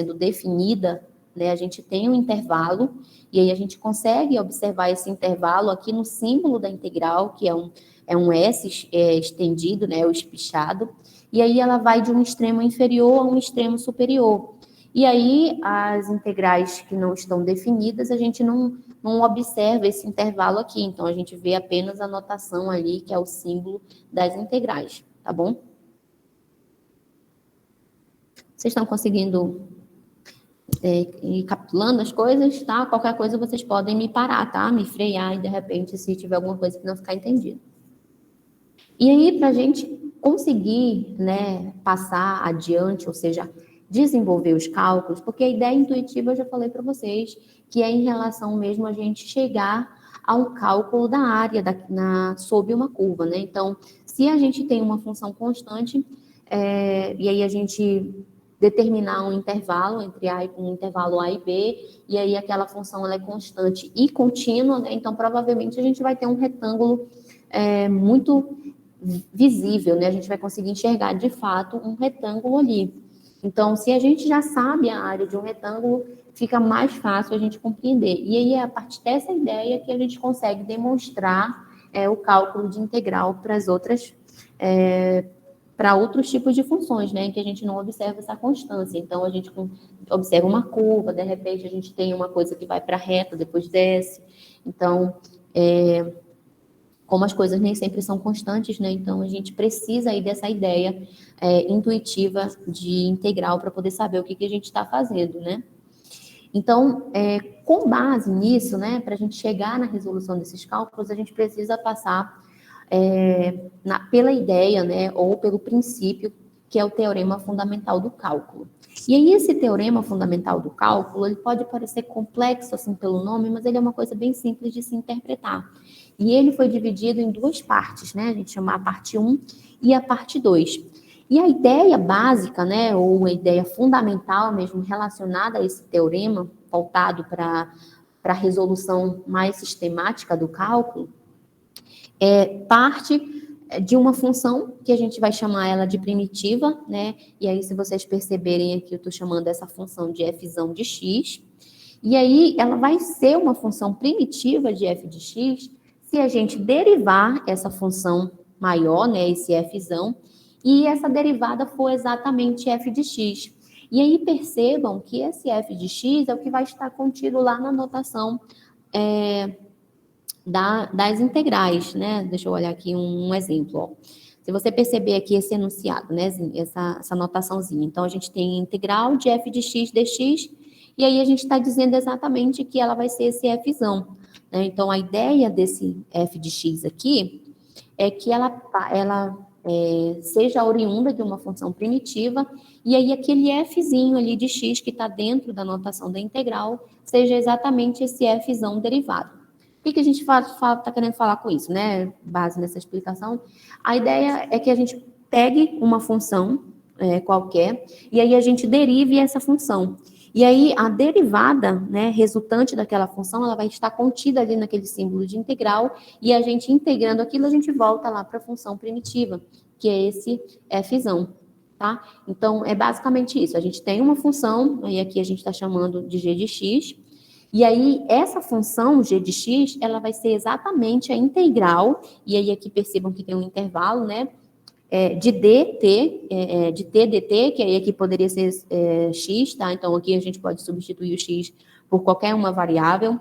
sendo definida, né, a gente tem um intervalo, e aí a gente consegue observar esse intervalo aqui no símbolo da integral, que é um S estendido, né, o espichado, e aí ela vai de um extremo inferior a um extremo superior. E aí, as integrais que não estão definidas, a gente não observa esse intervalo aqui, então a gente vê apenas a notação ali, que é o símbolo das integrais, tá bom? Vocês estão conseguindo ir capitulando as coisas, tá? Qualquer coisa vocês podem me parar, tá? Me frear e, de repente, se tiver alguma coisa que não ficar entendido. E aí, para a gente conseguir, né, passar adiante, ou seja, desenvolver os cálculos, porque a ideia intuitiva eu já falei para vocês, que é em relação mesmo a gente chegar ao cálculo da área sob uma curva, né? Então, se a gente tem uma função constante, e aí a gente determinar um intervalo entre um intervalo A e B, e aí aquela função ela é constante e contínua, né? Então, provavelmente a gente vai ter um retângulo muito visível, né? A gente vai conseguir enxergar de fato um retângulo ali. Então, se a gente já sabe a área de um retângulo, fica mais fácil a gente compreender. E aí é a partir dessa ideia que a gente consegue demonstrar o cálculo de integral para as outras, para outros tipos de funções, né? Em que a gente não observa essa constância. Então, a gente observa uma curva, de repente a gente tem uma coisa que vai para a reta, depois desce. Então, como as coisas nem sempre são constantes, né? Então a gente precisa aí dessa ideia intuitiva de integral para poder saber o que a gente está fazendo, né? Então, com base nisso, né, para a gente chegar na resolução desses cálculos, a gente precisa passar pela ideia, né, ou pelo princípio, que é o teorema fundamental do cálculo. E aí esse teorema fundamental do cálculo, ele pode parecer complexo assim pelo nome, mas ele é uma coisa bem simples de se interpretar. E ele foi dividido em duas partes, né? A gente chama a parte 1 e a parte 2. E a ideia básica, né, ou a ideia fundamental mesmo relacionada a esse teorema, voltado para a resolução mais sistemática do cálculo, parte de uma função que a gente vai chamar ela de primitiva, né? E aí, se vocês perceberem aqui, eu estou chamando essa função de f de x. E aí, ela vai ser uma função primitiva de f de x se a gente derivar essa função maior, né, esse f, e essa derivada for exatamente f de x. E aí percebam que esse f de x é o que vai estar contido lá na notação das integrais, né? Deixa eu olhar aqui um exemplo, ó. Se você perceber aqui esse enunciado, né, essa notaçãozinha. Então, a gente tem integral de f de x dx, e aí a gente está dizendo exatamente que ela vai ser esse f. Né? Então, a ideia desse f de x aqui é que ela seja oriunda de uma função primitiva, e aí aquele fzinho ali de x que está dentro da notação da integral seja exatamente esse f derivado. O que a gente está querendo falar com isso, né? Base nessa explicação. A ideia é que a gente pegue uma função qualquer, e aí a gente derive essa função. E aí, a derivada, né, resultante daquela função, ela vai estar contida ali naquele símbolo de integral, e a gente integrando aquilo, a gente volta lá para a função primitiva, que é esse f, tá? Então, é basicamente isso. A gente tem uma função, e aqui a gente está chamando de g de x, e aí, essa função g de x, ela vai ser exatamente a integral, e aí aqui percebam que tem um intervalo, né? De dt, de t dt, que aí aqui poderia ser x, tá? Então, aqui a gente pode substituir o x por qualquer uma variável.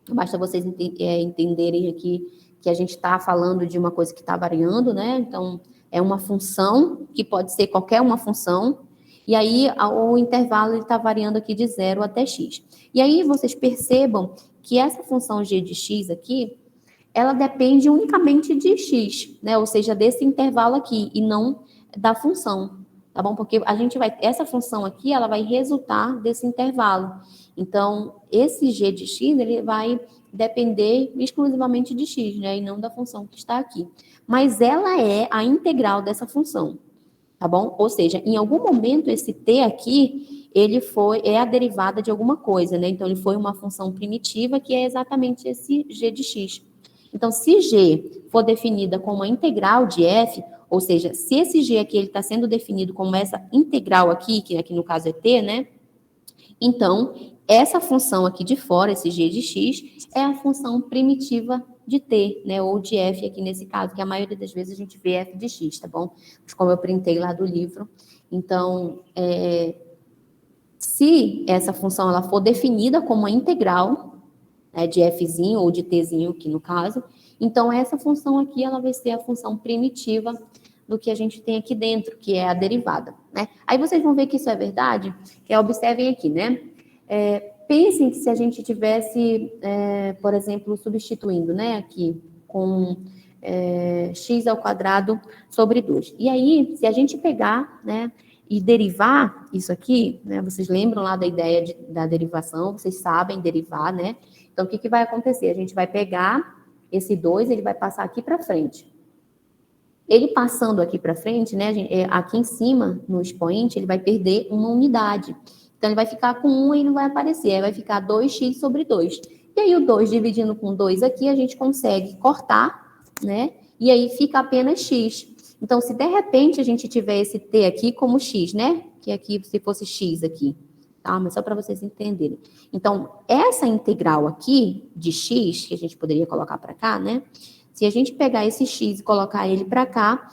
Basta vocês entenderem aqui que a gente está falando de uma coisa que está variando, né? Então, é uma função que pode ser qualquer uma função, e aí o intervalo está variando aqui de 0 até x. E aí vocês percebam que essa função g de x aqui, ela depende unicamente de x, né? Ou seja, desse intervalo aqui, e não da função, tá bom? Porque essa função aqui, ela vai resultar desse intervalo. Então, esse g de x, ele vai depender exclusivamente de x, né? E não da função que está aqui. Mas ela é a integral dessa função, tá bom? Ou seja, em algum momento esse t aqui, ele é a derivada de alguma coisa, né? Então, ele foi uma função primitiva que é exatamente esse g de x. Então, se g for definida como a integral de f, ou seja, se esse g aqui está sendo definido como essa integral aqui, que aqui no caso é t, né? Então, essa função aqui de fora, esse g de x, é a função primitiva de t, né, ou de f aqui nesse caso, que a maioria das vezes a gente vê f de x, tá bom? Mas como eu printei lá do livro, então, se essa função ela for definida como uma integral, né, de fzinho ou de tzinho aqui no caso, então essa função aqui ela vai ser a função primitiva do que a gente tem aqui dentro, que é a derivada, né? Aí vocês vão ver que isso é verdade, que observem aqui, né? Pensem que se a gente tivesse, por exemplo, substituindo, né, aqui com x ao quadrado sobre 2. E aí, se a gente pegar, né, e derivar isso aqui, né, vocês lembram lá da ideia da derivação, vocês sabem derivar, né? Então, o que vai acontecer? A gente vai pegar esse 2, ele vai passar aqui para frente. Ele passando aqui para frente, né, aqui em cima, no expoente, ele vai perder uma unidade. Então, ele vai ficar com 1 e não vai aparecer. Aí vai ficar 2x sobre 2. E aí, o 2 dividindo com 2 aqui, a gente consegue cortar, né? E aí fica apenas x. Então, se de repente a gente tiver esse t aqui como x, né? Que aqui, se fosse x aqui, tá? Mas só para vocês entenderem. Então, essa integral aqui de x, que a gente poderia colocar para cá, né? Se a gente pegar esse x e colocar ele para cá,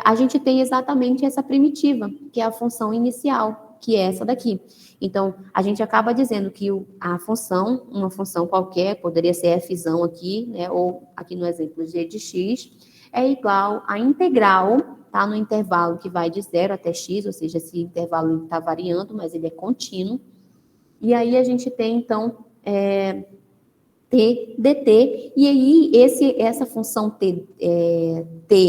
a gente tem exatamente essa primitiva, que é a função inicial, que é essa daqui. Então, a gente acaba dizendo que a função, uma função qualquer, poderia ser fzão aqui, né? Ou aqui no exemplo g de x, é igual a integral, tá? No intervalo que vai de 0 até x, ou seja, esse intervalo está variando, mas ele é contínuo. E aí a gente tem, então, t dt, e aí essa função t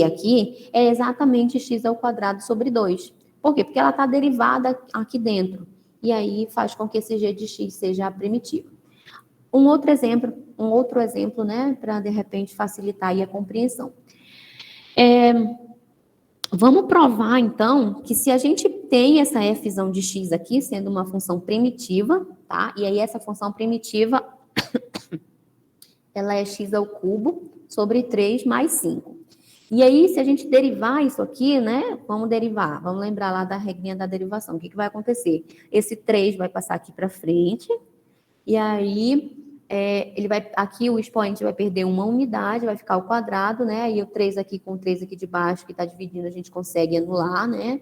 aqui é exatamente x ao quadrado sobre 2. Por quê? Porque ela está derivada aqui dentro. E aí faz com que esse g de x seja a primitiva. Um outro exemplo, né, para de repente facilitar aí a compreensão. Vamos provar, então, que se a gente tem essa fzão de x aqui, sendo uma função primitiva, tá? E aí essa função primitiva, ela é x ao cubo sobre 3 mais 5. E aí, se a gente derivar isso aqui, né? Vamos derivar. Vamos lembrar lá da regrinha da derivação. O que vai acontecer? Esse 3 vai passar aqui para frente. E aí, aqui o expoente vai perder uma unidade, vai ficar ao quadrado, né? Aí o 3 aqui com o 3 aqui de baixo, que está dividindo, a gente consegue anular, né?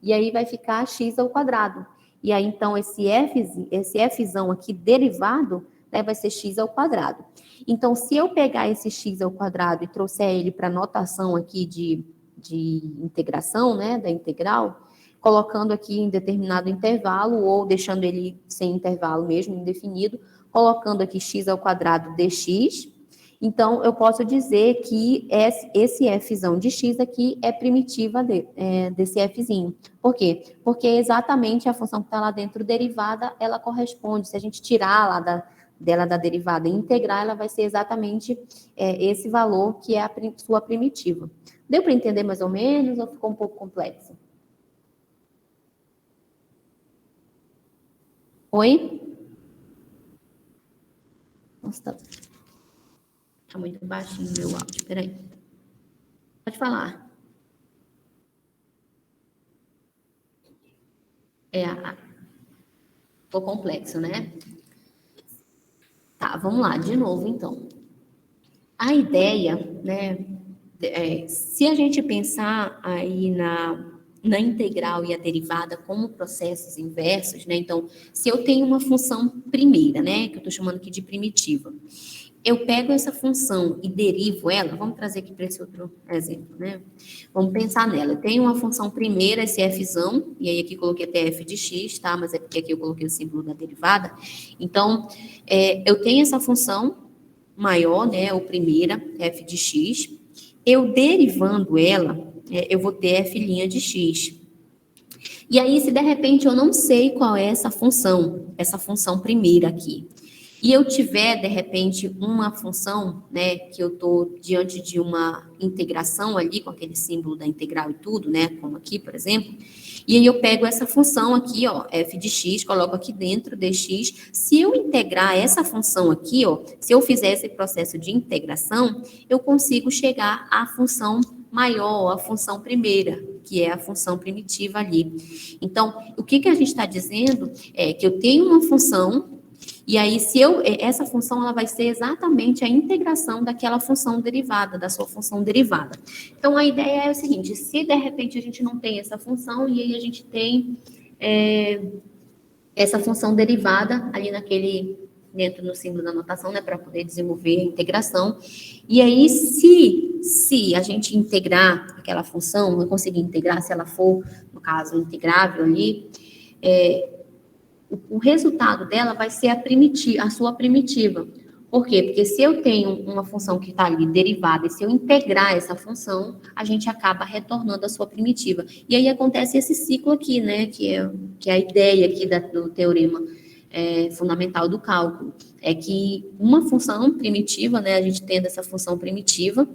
E aí vai ficar x ao quadrado. E aí, então, esse fzão aqui derivado, né, vai ser x ao quadrado. Então, se eu pegar esse x ao quadrado e trouxer ele para a notação aqui de integração, né, da integral, colocando aqui em determinado intervalo, ou deixando ele sem intervalo mesmo, indefinido, colocando aqui x ao quadrado dx, então eu posso dizer que esse fzão de x aqui é primitiva desse fzinho. Por quê? Porque exatamente a função que está lá dentro derivada, ela corresponde, se a gente tirar lá dela da derivada e integrar, ela vai ser exatamente esse valor que é a sua primitiva. Deu para entender mais ou menos ou ficou um pouco complexo? Oi? Nossa, tá muito baixinho meu áudio, peraí. Pode falar. Ficou complexo, né? Tá, vamos lá, de novo, então. A ideia, né, se a gente pensar aí na integral e a derivada como processos inversos, né, então, se eu tenho uma função primeira, né, que eu estou chamando aqui de primitiva, eu pego essa função e derivo ela, vamos trazer aqui para esse outro exemplo, né? Vamos pensar nela. Eu tenho uma função primeira, esse fzão, e aí aqui coloquei até f de x, tá? Mas é porque aqui eu coloquei o símbolo da derivada. Então, eu tenho essa função maior, né, ou primeira, f de x. Eu derivando ela, eu vou ter f' de x. E aí, se de repente eu não sei qual é essa função primeira aqui, e eu tiver, de repente, uma função, né, que eu estou diante de uma integração ali, com aquele símbolo da integral e tudo, né, como aqui, por exemplo, e aí eu pego essa função aqui, ó, f de x, coloco aqui dentro dx. Se eu integrar essa função aqui, ó, se eu fizer esse processo de integração, eu consigo chegar à função maior a função primeira, que é a função primitiva ali. Então, o que a gente está dizendo é que eu tenho uma função, e aí essa função ela vai ser exatamente a integração daquela função derivada, da sua função derivada. Então, a ideia é o seguinte, se de repente a gente não tem essa função, e aí a gente tem essa função derivada ali dentro do símbolo da notação, né, para poder desenvolver a integração. E aí, se a gente integrar aquela função, eu conseguir integrar, se ela for, no caso, integrável ali, o resultado dela vai ser a sua primitiva. Por quê? Porque se eu tenho uma função que está ali derivada, e se eu integrar essa função, a gente acaba retornando a sua primitiva. E aí acontece esse ciclo aqui, né, que é a ideia aqui do teorema fundamental do cálculo. É que uma função primitiva, né, a gente tendo essa função primitiva,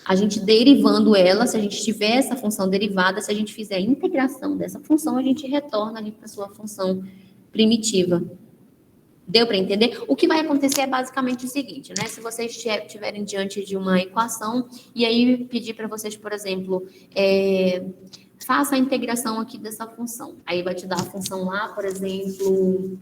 a gente derivando ela, se a gente tiver essa função derivada, se a gente fizer a integração dessa função, a gente retorna ali para a sua função primitiva. Deu para entender? O que vai acontecer é basicamente o seguinte, né? Se vocês estiverem diante de uma equação, e aí pedir para vocês, por exemplo, faça a integração aqui dessa função. Aí vai te dar a função lá, por exemplo,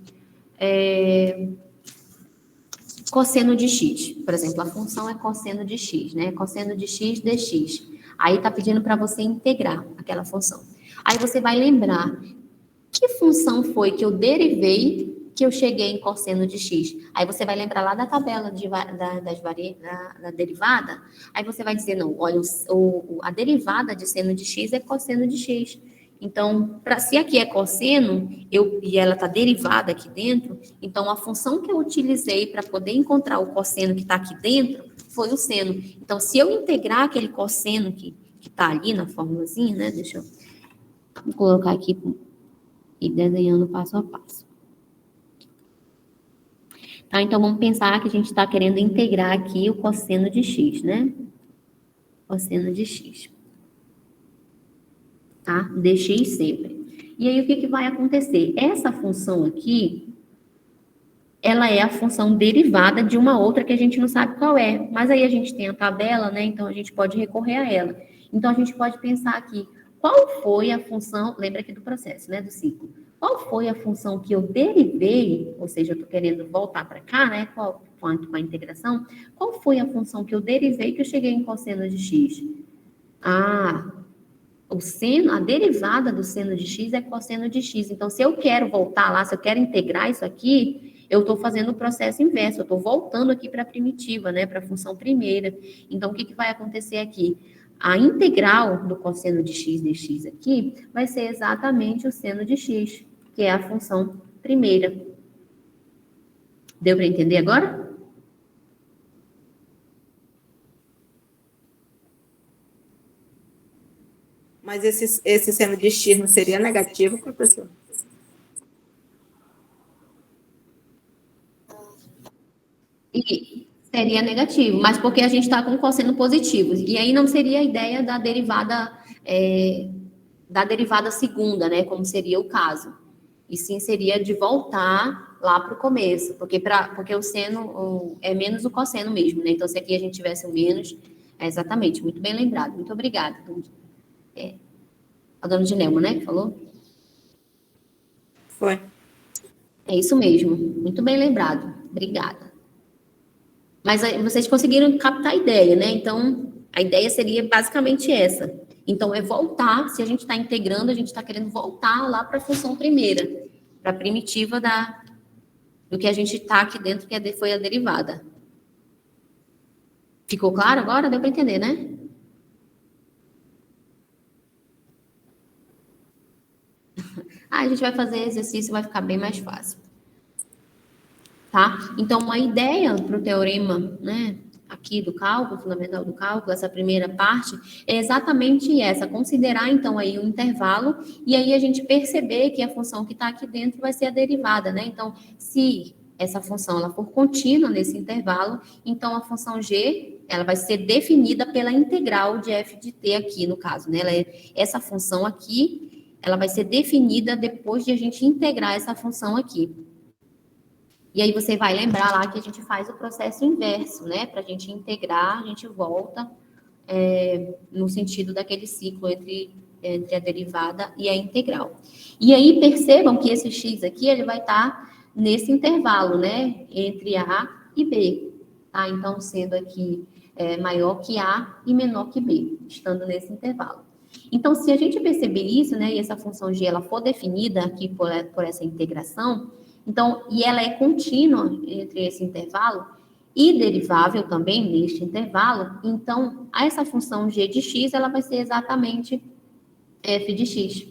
cosseno de x. Por exemplo, a função é cosseno de x, né? Cosseno de x dx. Aí está pedindo para você integrar aquela função. Aí você vai lembrar que função foi que eu derivei que eu cheguei em cosseno de x. Aí você vai lembrar lá da tabela da derivada, aí você vai dizer, não, olha, a derivada de seno de x é cosseno de x. Então, se aqui é cosseno, e ela está derivada aqui dentro, então a função que eu utilizei para poder encontrar o cosseno que está aqui dentro foi o seno. Então, se eu integrar aquele cosseno que está ali na formulazinha, né, deixa eu vou colocar aqui e desenhando passo a passo. Tá, então, vamos pensar que a gente está querendo integrar aqui o cosseno de x, né? Cosseno de x. Tá? Dx sempre. E aí, o que vai acontecer? Essa função aqui, ela é a função derivada de uma outra que a gente não sabe qual é. Mas aí a gente tem a tabela, né? Então, a gente pode recorrer a ela. Então, a gente pode pensar aqui, qual foi a função, lembra aqui do processo, né? Do ciclo. Qual foi a função que eu derivei, ou seja, eu estou querendo voltar para cá, né? Quanto com a integração, qual foi a função que eu derivei que eu cheguei em cosseno de x? A derivada do seno de x é cosseno de x. Então, se eu quero voltar lá, se eu quero integrar isso aqui, eu estou fazendo o processo inverso, eu estou voltando aqui para a primitiva, né? Para a função primeira. Então, o que vai acontecer aqui? A integral do cosseno de x dx aqui vai ser exatamente o seno de x, que é a função primeira. Deu para entender agora? Mas esse seno de x não seria negativo, professor? E seria negativo, mas porque a gente está com cosseno positivo. E aí não seria a ideia da derivada segunda, né? Como seria o caso. E sim seria de voltar lá para o começo, porque o seno é menos o cosseno mesmo, né? Então, se aqui a gente tivesse o menos, exatamente, muito bem lembrado. Muito obrigada. A dona Dilema, né, que falou? Foi. É isso mesmo, muito bem lembrado. Obrigada. Mas aí, vocês conseguiram captar a ideia, né? Então, a ideia seria basicamente essa. Então, é voltar, se a gente está integrando, a gente está querendo voltar lá para a função primeira, para a primitiva do que a gente está aqui dentro, que foi a derivada. Ficou claro agora? Deu para entender, né? A gente vai fazer exercício, vai ficar bem mais fácil. Tá? Então, a ideia para o teorema, né, aqui do cálculo, fundamental do cálculo, essa primeira parte, é exatamente essa, considerar, então, aí um intervalo, e aí a gente perceber que a função que está aqui dentro vai ser a derivada, né? Então, se essa função ela for contínua nesse intervalo, então a função g, ela vai ser definida pela integral de f de t aqui, no caso, né? Essa função aqui, ela vai ser definida depois de a gente integrar essa função aqui. E aí você vai lembrar lá que a gente faz o processo inverso, né? Para a gente integrar, a gente volta no sentido daquele ciclo entre a derivada e a integral. E aí percebam que esse x aqui, ele vai estar nesse intervalo, né, entre A e B, tá? Então, sendo aqui maior que A e menor que B, estando nesse intervalo. Então, se a gente perceber isso, né, e essa função g ela for definida aqui por essa integração, então, e ela é contínua entre esse intervalo e derivável também neste intervalo, então, essa função g de x, ela vai ser exatamente f de x,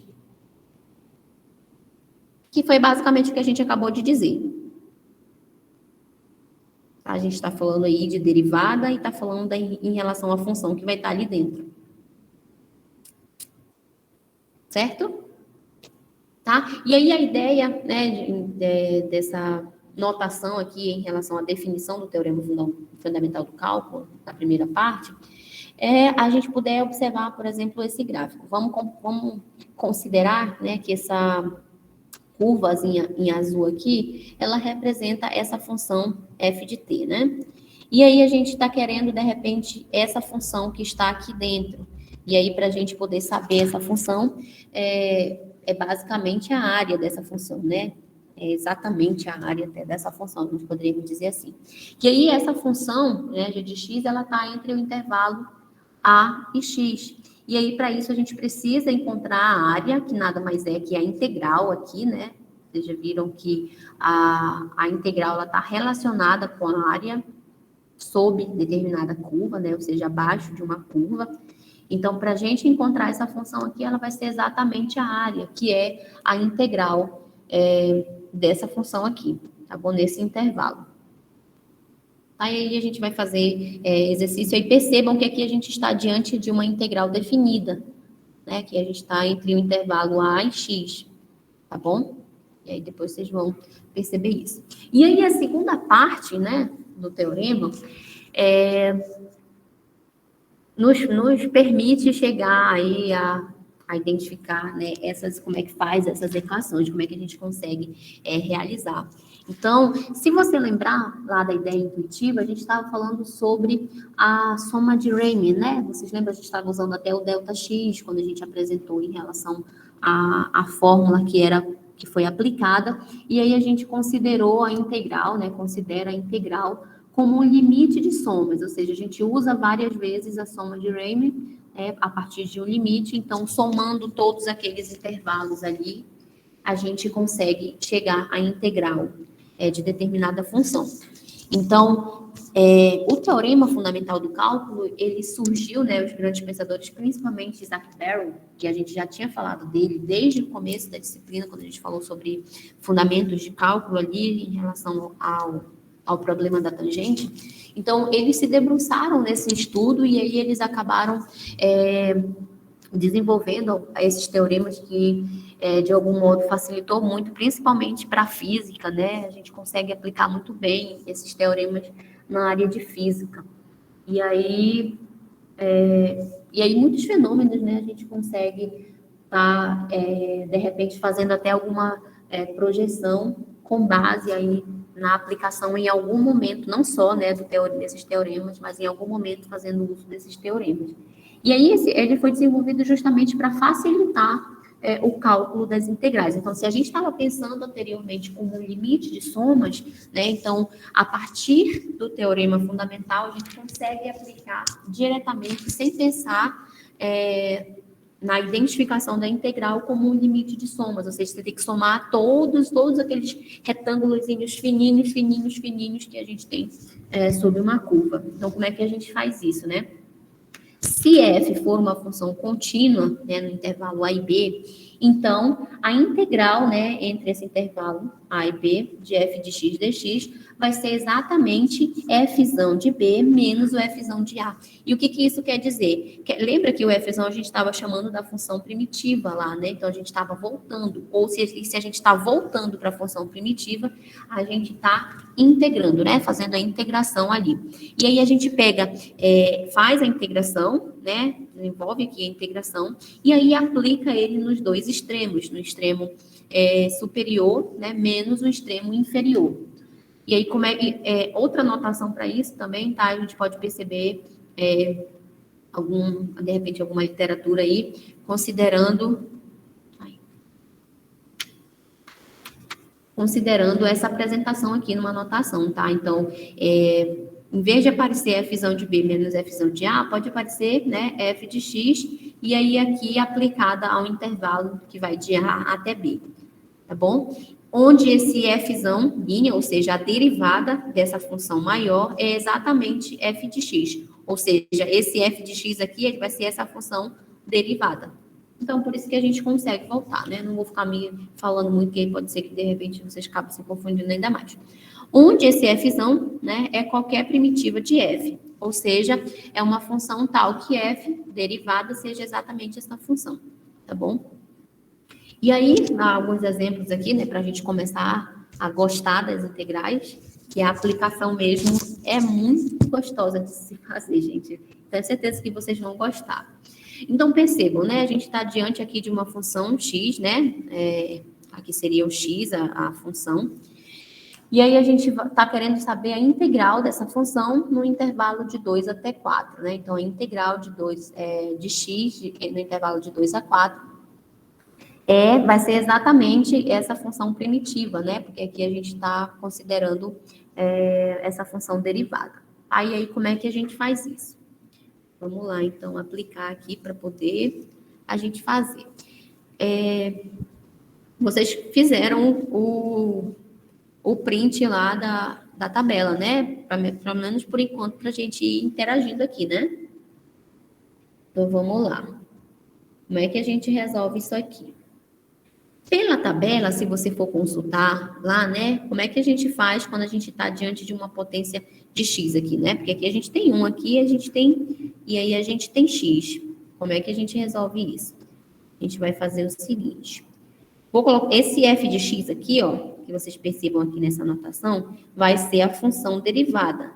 que foi basicamente o que a gente acabou de dizer. A gente está falando aí de derivada e está falando em relação à função que vai estar ali dentro. Certo? Tá? E aí a ideia, né, dessa notação aqui em relação à definição do teorema fundamental do cálculo, da primeira parte, a gente puder observar, por exemplo, esse gráfico. Vamos considerar, né, que essa curvazinha em azul aqui, ela representa essa função f de t, né? E aí a gente está querendo, de repente, essa função que está aqui dentro. E aí, para a gente poder saber essa função, é basicamente a área dessa função, né? É exatamente a área até dessa função, nós poderíamos dizer assim. E aí, essa função, né, g de x, ela está entre o intervalo a e x. E aí, para isso, a gente precisa encontrar a área, que nada mais é que a integral aqui, né? Vocês já viram que a integral está relacionada com a área sob determinada curva, né? Ou seja, abaixo de uma curva. Então, para a gente encontrar essa função aqui, ela vai ser exatamente a área, que é a integral dessa função aqui, tá bom? Nesse intervalo. Aí a gente vai fazer exercício e percebam que aqui a gente está diante de uma integral definida, né? Que a gente está entre o intervalo a e x, tá bom? E aí depois vocês vão perceber isso. E aí a segunda parte, né, do teorema, nos permite chegar aí a identificar, né, como é que faz essas equações, como é que a gente consegue realizar. Então, se você lembrar lá da ideia intuitiva, a gente estava falando sobre a soma de Riemann, né? Vocês lembram, a gente estava usando até o ΔX, quando a gente apresentou em relação à fórmula que foi aplicada, e aí a gente considerou a integral, né? Considera a integral como um limite de somas, ou seja, a gente usa várias vezes a soma de Riemann a partir de um limite, então, somando todos aqueles intervalos ali, a gente consegue chegar à integral de determinada função. Então, o teorema fundamental do cálculo, ele surgiu, né, os grandes pensadores, principalmente Isaac Barrow, que a gente já tinha falado dele desde o começo da disciplina, quando a gente falou sobre fundamentos de cálculo ali, em relação ao problema da tangente. Então, eles se debruçaram nesse estudo e aí eles acabaram desenvolvendo esses teoremas que, de algum modo, facilitou muito, principalmente para a física, né? A gente consegue aplicar muito bem esses teoremas na área de física. E aí muitos fenômenos, né? A gente consegue estar, de repente, fazendo até alguma projeção com base aí na aplicação em algum momento, não só, né, desses teoremas, mas em algum momento fazendo uso desses teoremas. E aí ele foi desenvolvido justamente para facilitar o cálculo das integrais. Então, se a gente estava pensando anteriormente como um limite de somas, né, então, a partir do teorema fundamental, a gente consegue aplicar diretamente, sem pensar na identificação da integral como um limite de somas, ou seja, você tem que somar todos aqueles retângulos fininhos, fininhos, fininhos que a gente tem sob uma curva. Então, como é que a gente faz isso, né? Se f for uma função contínua, né, no intervalo a e b, então a integral, né, entre esse intervalo a e b de f de x dx vai ser exatamente fzão de b menos o fzão de a. E o que isso quer dizer? Lembra que o fzão a gente estava chamando da função primitiva lá, né? Então a gente estava voltando, ou se a gente está voltando para a função primitiva, a gente está integrando, né? Fazendo a integração ali. E aí a gente pega, faz a integração, né? Desenvolve aqui a integração, e aí aplica ele nos dois extremos, no extremo superior, né? Menos o extremo inferior. E aí, outra notação para isso também, tá? A gente pode perceber de repente, alguma literatura aí, considerando essa apresentação aqui numa anotação, tá? Então, em vez de aparecer Fzão de B menos Fzão de A, pode aparecer, né, F de X, e aí aqui aplicada ao intervalo que vai de A até B, tá bom? Onde esse Fzão, linha, ou seja, a derivada dessa função maior é exatamente F de X, ou seja, esse F de X aqui, ele vai ser essa função derivada. Então, por isso que a gente consegue voltar, né? Não vou ficar me falando muito, que pode ser que, de repente, vocês acabem se confundindo ainda mais. Onde esse Fzão, né, é qualquer primitiva de F, ou seja, é uma função tal que F, derivada, seja exatamente essa função, tá bom? E aí, há alguns exemplos aqui, né, para a gente começar a gostar das integrais, que a aplicação mesmo é muito gostosa de se fazer, gente. Tenho certeza que vocês vão gostar. Então, percebam, né? A gente está diante aqui de uma função x, né? Aqui seria o x, a função. E aí, a gente está querendo saber a integral dessa função no intervalo de 2 até 4, né? Então, a integral de x no intervalo de 2 a 4 vai ser exatamente essa função primitiva, né? Porque aqui a gente está considerando essa função derivada. Aí, como é que a gente faz isso? Vamos lá, então, aplicar aqui para poder a gente fazer. Vocês fizeram o print lá da tabela, né? Pelo menos por enquanto, para a gente ir interagindo aqui, né? Então, vamos lá. Como é que a gente resolve isso aqui? Pela tabela, se você for consultar lá, né? Como é que a gente faz quando a gente está diante de uma potência de x aqui, né? Porque aqui a gente tem 1, aqui a gente tem... E aí a gente tem x. Como é que a gente resolve isso? A gente vai fazer o seguinte. Vou colocar esse f de x aqui, ó, que vocês percebam aqui nessa anotação, vai ser a função derivada.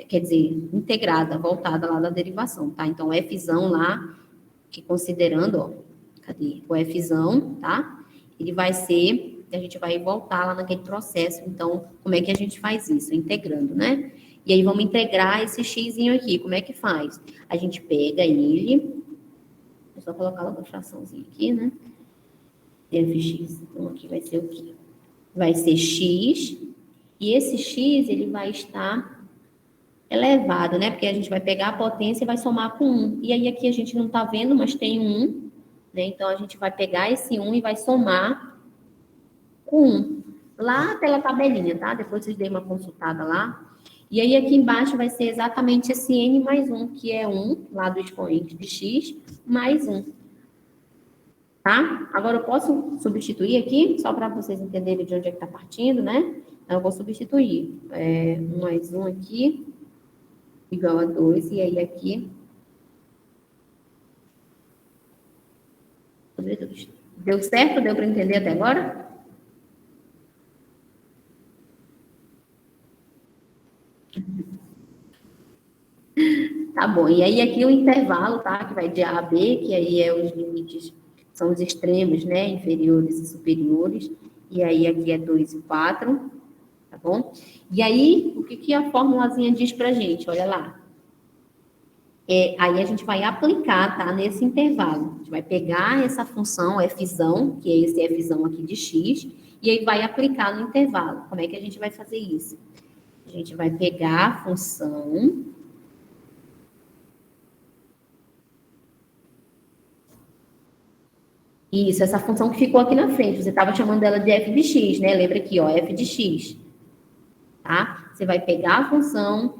Quer dizer, integrada, voltada lá da derivação, tá? Então, fzão lá, que considerando, ó, cadê? O fzão, tá? Ele vai ser, a gente vai voltar lá naquele processo. Então, como é que a gente faz isso? Integrando, né? E aí, vamos integrar esse xzinho aqui. Como é que faz? A gente pega ele, vou só colocar logo a fraçãozinha aqui, né? Fx, então aqui vai ser o quê? Vai ser x, e esse x, ele vai estar elevado, né? Porque a gente vai pegar a potência e vai somar com 1. E aí, aqui a gente não tá vendo, mas tem 1, né? Então, a gente vai pegar esse 1 e vai somar com 1. Lá pela tabelinha, tá? Depois vocês deem uma consultada lá. E aí, aqui embaixo vai ser exatamente esse n mais 1, que é 1, lá do expoente de x, mais 1. Tá? Agora, eu posso substituir aqui, só para vocês entenderem de onde é que tá partindo, né? Então, eu vou substituir. 1 mais 1 aqui, igual a 2, e aí aqui... Deu certo? Deu para entender até agora? Tá bom, e aí aqui o intervalo, tá? Que vai de A a B, que aí os limites, são os extremos, né? Inferiores e superiores. E aí aqui é 2 e 4, tá bom? E aí, o que a formulazinha diz pra gente? Olha lá. Aí a gente vai aplicar, tá? Nesse intervalo. A gente vai pegar essa função fzão, que é esse fzão aqui de x, e aí vai aplicar no intervalo. Como é que a gente vai fazer isso? A gente vai pegar a função... Isso, essa função que ficou aqui na frente. Você estava chamando ela de f de x, né? Lembra aqui, ó, f de x. Tá? Você vai pegar a função,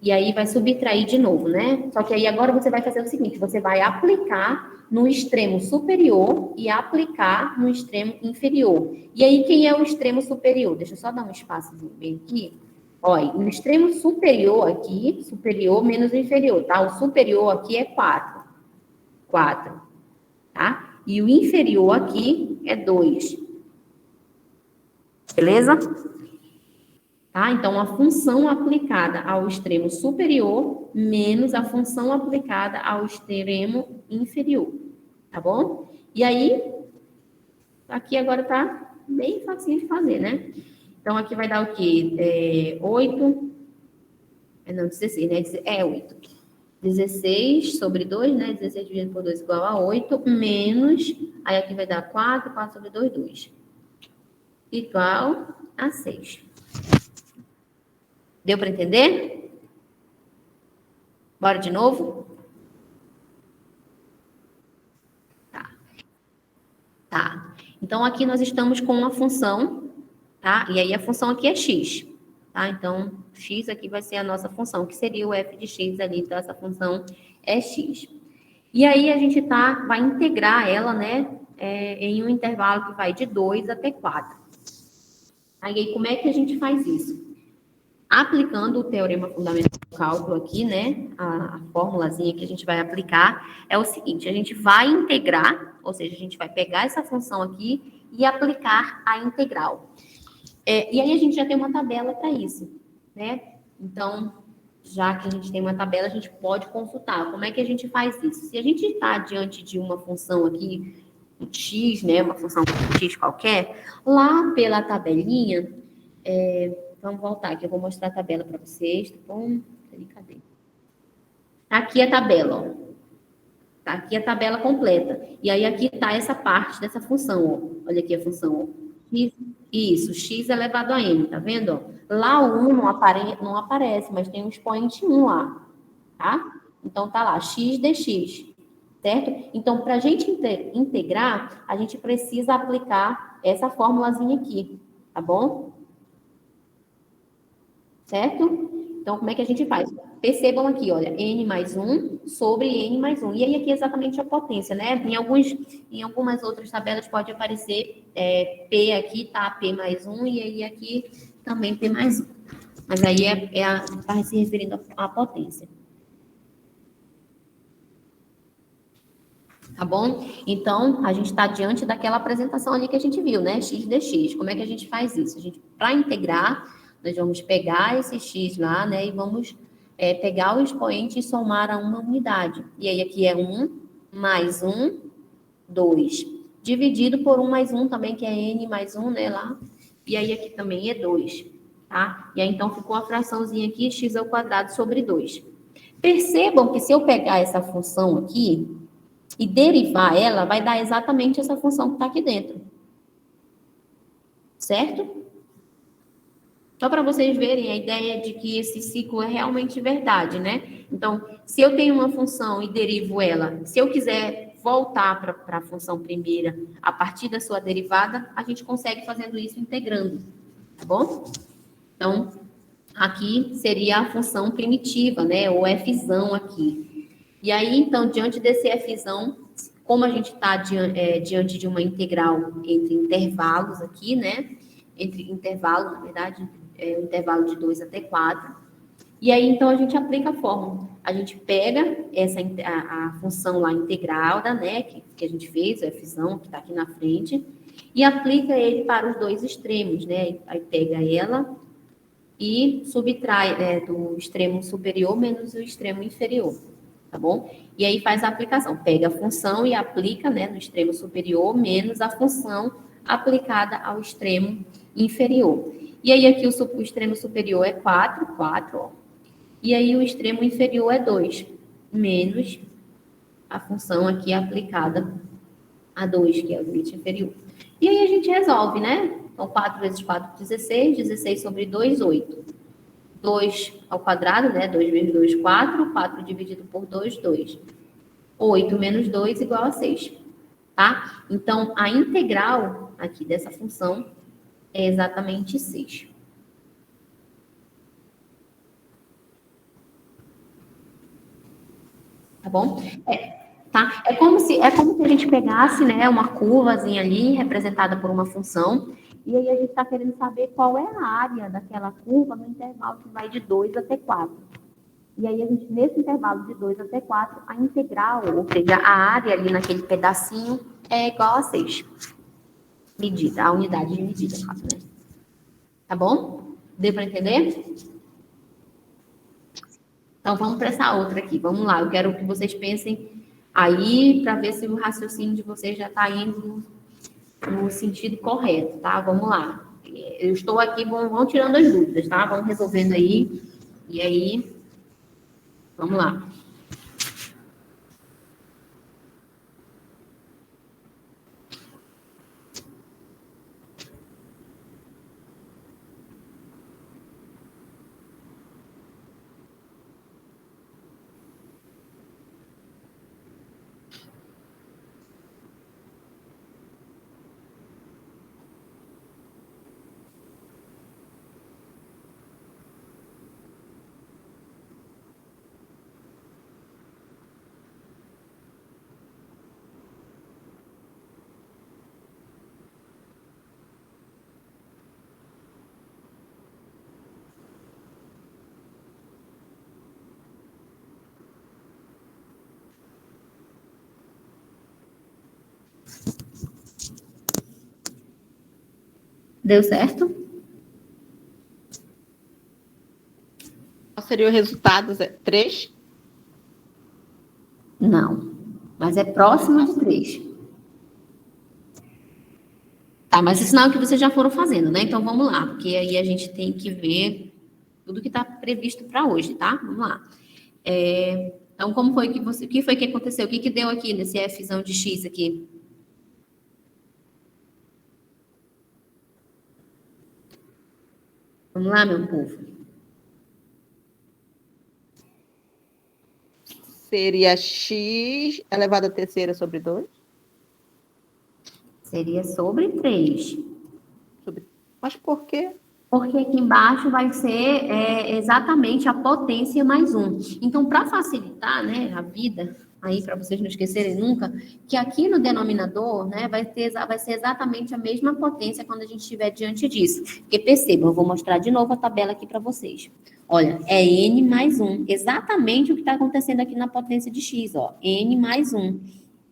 e aí vai subtrair de novo, né? Só que aí agora você vai fazer o seguinte, você vai aplicar no extremo superior e aplicar no extremo inferior. E aí, quem é o extremo superior? Deixa eu só dar um espaçozinho bem aqui. Olha, no extremo superior aqui, superior menos o inferior, tá? O superior aqui é 4. 4. Tá? E o inferior aqui é 2. Beleza? Tá? Então, a função aplicada ao extremo superior menos a função aplicada ao extremo inferior. Tá bom? E aí, aqui agora tá bem facinho de fazer, né? Então, aqui vai dar o quê? 8 Não, 16, né? É 8. 16 sobre 2, né? 16 dividido por 2 igual a 8, menos, aí aqui vai dar 4, 4 sobre 2, 2. Igual a 6. Deu para entender? Bora de novo? Tá. Então, aqui nós estamos com uma função, tá? E aí a função aqui é x, tá? Então, x aqui vai ser a nossa função, que seria o f de x ali, então essa função é x. E aí a gente vai integrar ela, né, em um intervalo que vai de 2 até 4. Aí, como é que a gente faz isso? Aplicando o teorema fundamental do cálculo aqui, né, a formulazinha que a gente vai aplicar é o seguinte, a gente vai integrar, ou seja, a gente vai pegar essa função aqui e aplicar a integral. E aí a gente já tem uma tabela para isso, né? Então, já que a gente tem uma tabela, a gente pode consultar. Como é que a gente faz isso? Se a gente está diante de uma função aqui, x, né, uma função x qualquer, lá pela tabelinha, vamos voltar aqui, eu vou mostrar a tabela para vocês, tá bom? Cadê? Aqui a tabela, ó. Tá aqui a tabela completa. E aí aqui está essa parte dessa função, ó. Olha aqui a função, ó. Isso, x elevado a n, tá vendo? Ó? Lá o 1 não aparece, mas tem um expoente 1 lá, tá? Então tá lá, x dx, certo? Então, para a gente integrar, a gente precisa aplicar essa formulazinha aqui, tá bom? Certo? Então, como é que a gente faz? Percebam aqui, olha, n mais 1 sobre n mais 1. E aí aqui é exatamente a potência, né? Em algumas outras tabelas pode aparecer P aqui, tá? P mais 1, e aí aqui também P mais 1. Mas aí está se referindo à potência. Tá bom? Então, a gente está diante daquela apresentação ali que a gente viu, né? X dx. Como é que a gente faz isso? Para integrar, nós vamos pegar esse x lá, né? E vamos pegar o expoente e somar a uma unidade. E aí aqui é 1 mais 1, 2. Dividido por 1 mais 1 também, que é n mais 1, né? Lá. E aí aqui também é 2, tá? E aí então ficou a fraçãozinha aqui, x ao quadrado sobre 2. Percebam que se eu pegar essa função aqui e derivar ela, vai dar exatamente essa função que está aqui dentro. Certo? Só para vocês verem a ideia de que esse ciclo é realmente verdade, né? Então, se eu tenho uma função e derivo ela, se eu quiser voltar para a função primeira a partir da sua derivada, a gente consegue fazendo isso integrando, tá bom? Então, aqui seria a função primitiva, né? O fzão aqui. E aí, então, diante desse fzão, como a gente está diante de uma integral entre intervalos aqui, né? Entre intervalos, na verdade, um intervalo de 2 até 4. E aí, então, a gente aplica a fórmula. A gente pega a função lá integral da, né, que a gente fez, o fzão, que está aqui na frente, e aplica ele para os dois extremos, né? Aí pega ela e subtrai do extremo superior menos o extremo inferior, tá bom? E aí faz a aplicação, pega a função e aplica, né, no extremo superior menos a função aplicada ao extremo inferior. E aí aqui o extremo superior é 4, ó. E aí o extremo inferior é 2, menos a função aqui aplicada a 2, que é o limite inferior. E aí a gente resolve, né? Então, 4 vezes 4, 16. 16 sobre 2, 8. 2 ao quadrado, né? 2 vezes 2, 4. 4 dividido por 2, 2. 8 menos 2 igual a 6. Tá? Então, a integral aqui dessa função é exatamente 6. Tá bom? Tá? É como se a gente pegasse, né, uma curvazinha ali, representada por uma função, e aí a gente está querendo saber qual é a área daquela curva no intervalo que vai de 2 até 4. E aí, nesse intervalo de 2 até 4, a integral, ou seja, a área ali naquele pedacinho, é igual a 6. Medida, a unidade de medida, né? Tá bom? Deu para entender? Então, vamos para essa outra aqui. Vamos lá, eu quero que vocês pensem aí para ver se o raciocínio de vocês já está indo no sentido correto, tá? Vamos lá. Eu estou aqui, vão tirando as dúvidas, tá? Vamos resolvendo aí. E aí, Vamos lá. Deu certo? Qual seria o resultado? 3? Não. Mas é próximo de 3. Tá, mas isso não é o que vocês já foram fazendo, né? Então vamos lá, porque aí a gente tem que ver tudo que está previsto para hoje, tá? Vamos lá. Então, como foi que o que foi que aconteceu? O que deu aqui nesse Fzão de X aqui? Vamos lá, meu povo. Seria x elevado à terceira sobre 2? Seria sobre 3. Mas por quê? Porque aqui embaixo vai ser exatamente a potência mais 1. Então, para facilitar, né, a vida, aí para vocês não esquecerem nunca, que aqui no denominador, né, vai ser exatamente a mesma potência quando a gente estiver diante disso. Porque percebam, eu vou mostrar de novo a tabela aqui para vocês. Olha, é n mais 1, exatamente o que está acontecendo aqui na potência de x, ó, n mais 1,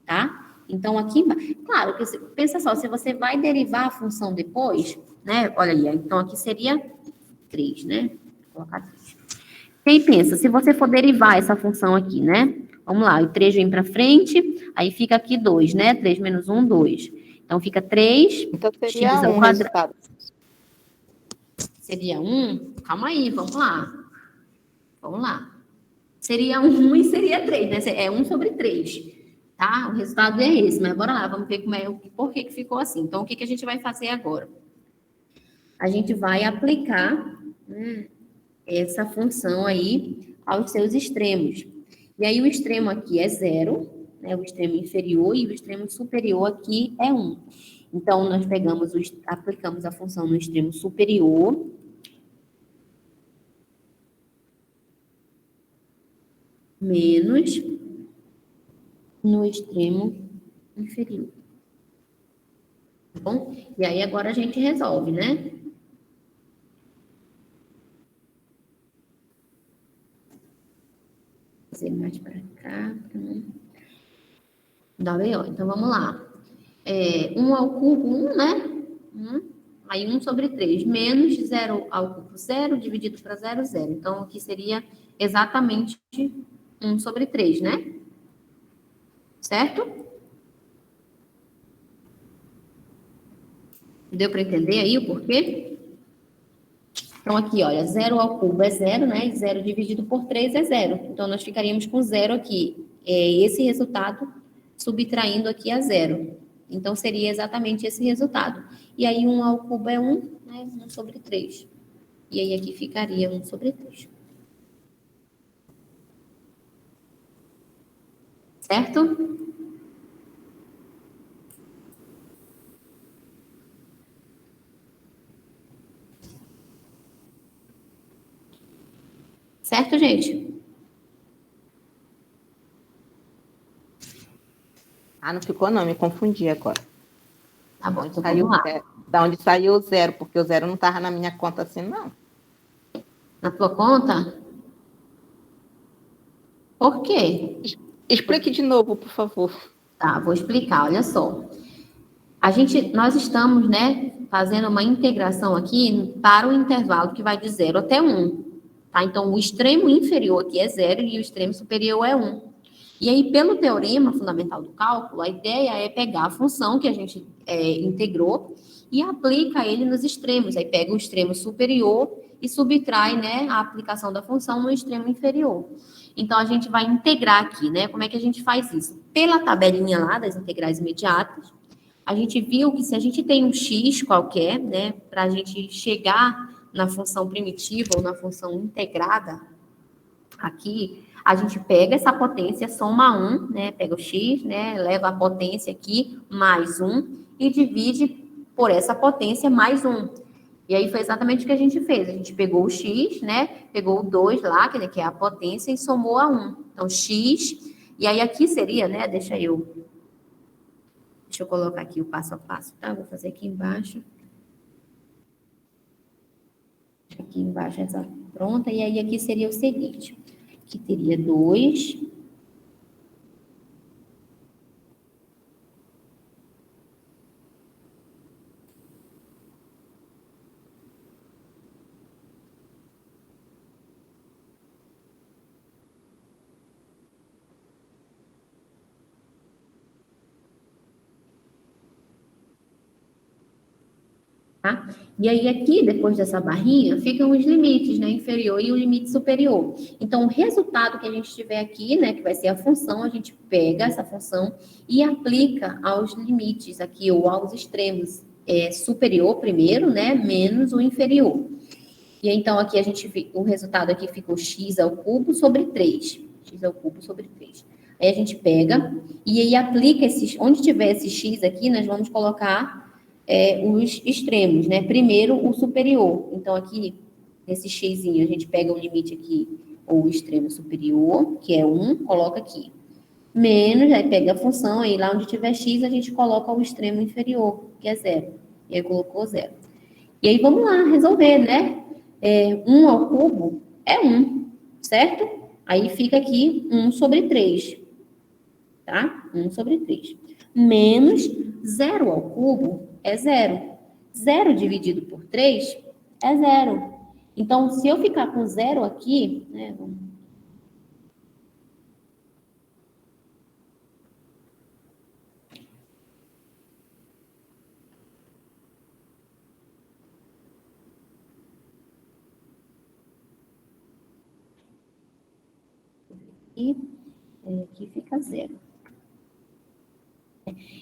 tá? Então, aqui, claro, que pensa só, se você vai derivar a função depois, né? Olha aí, então aqui seria 3, né? Vou colocar 3. Quem pensa, se você for derivar essa função aqui, né? Vamos lá, o 3 vem para frente, aí fica aqui 2, né? 3 menos 1, 2. Então, fica 3, Então, seria x ao resultado. Seria 1? Calma aí, vamos lá. Vamos lá. Seria 1 e seria 3, né? É 1 sobre 3. Tá? O resultado é esse, mas bora lá, vamos ver por que ficou assim. Então, o que a gente vai fazer agora? A gente vai aplicar essa função aí aos seus extremos. E aí, o extremo aqui é 0, né? O extremo inferior, e o extremo superior aqui é 1. Então, nós aplicamos a função no extremo superior, menos no extremo inferior. Tá bom? E aí, agora a gente resolve, né? Vou fazer mais para cá, para não dar B.O. Então, vamos lá. 1 ao cubo, 1, né? 1. Aí, 1 sobre 3, menos 0 ao cubo, 0, dividido para 0, 0. Então, aqui seria exatamente 1 sobre 3, né? Certo? Deu para entender aí o porquê? Então, aqui, olha, 0 ao cubo é 0, né? E 0 dividido por 3 é 0. Então, nós ficaríamos com 0 aqui. Esse resultado subtraindo aqui a 0. Então, seria exatamente esse resultado. E aí, 1 ao cubo é 1, né? 1 sobre 3. E aí, aqui ficaria 1 sobre 3. Certo? Certo, gente? Ah, não ficou não, me confundi agora. Tá bom, então vamos lá. Da onde saiu o 0, porque o 0 não estava na minha conta assim, não. Na tua conta? Por quê? Explique de novo, por favor. Tá, vou explicar, olha só. Nós estamos, né, fazendo uma integração aqui para o intervalo que vai de 0 até 1. Tá? Então, o extremo inferior aqui é 0 e o extremo superior é 1. E aí, pelo teorema fundamental do cálculo, a ideia é pegar a função que a gente integrou e aplica ele nos extremos. Aí pega o extremo superior e subtrai, né, a aplicação da função no extremo inferior. Então, a gente vai integrar aqui, né? Como é que a gente faz isso? Pela tabelinha lá das integrais imediatas, a gente viu que se a gente tem um x qualquer, né, para a gente chegar na função primitiva ou na função integrada, aqui, a gente pega essa potência, soma 1, né, pega o x, né, leva a potência aqui, mais 1, e divide por essa potência mais 1. E aí foi exatamente o que a gente fez. A gente pegou o x, né, pegou o 2 lá, que é a potência, e somou a 1. Então, x, e aí aqui seria, né, deixa eu colocar aqui o passo a passo, tá? Vou fazer aqui embaixo. Aqui embaixo essa pronta, e aí aqui seria o seguinte, que teria 2 tá? E aí aqui, depois dessa barrinha, ficam os limites, né, inferior e o limite superior. Então, o resultado que a gente tiver aqui, né, que vai ser a função, a gente pega essa função e aplica aos limites aqui, ou aos extremos. Superior primeiro, né, menos o inferior. E então, aqui o resultado aqui ficou x ao cubo sobre 3. X ao cubo sobre 3. Aí a gente pega e aí aplica onde tiver esse x aqui, nós vamos colocar os extremos, né? Primeiro, o superior. Então, aqui, nesse xzinho, a gente pega o limite aqui, ou o extremo superior, que é 1, coloca aqui. Menos, aí pega a função, aí lá onde tiver x, a gente coloca o extremo inferior, que é 0. E aí colocou 0. E aí, vamos lá, resolver, né? 1 ao cubo é 1, certo? Aí fica aqui 1 sobre 3, tá? 1 sobre 3. Menos 0 ao cubo é 0. 0 dividido por 3 é 0. Então, se eu ficar com 0 aqui, né? E aqui fica 0.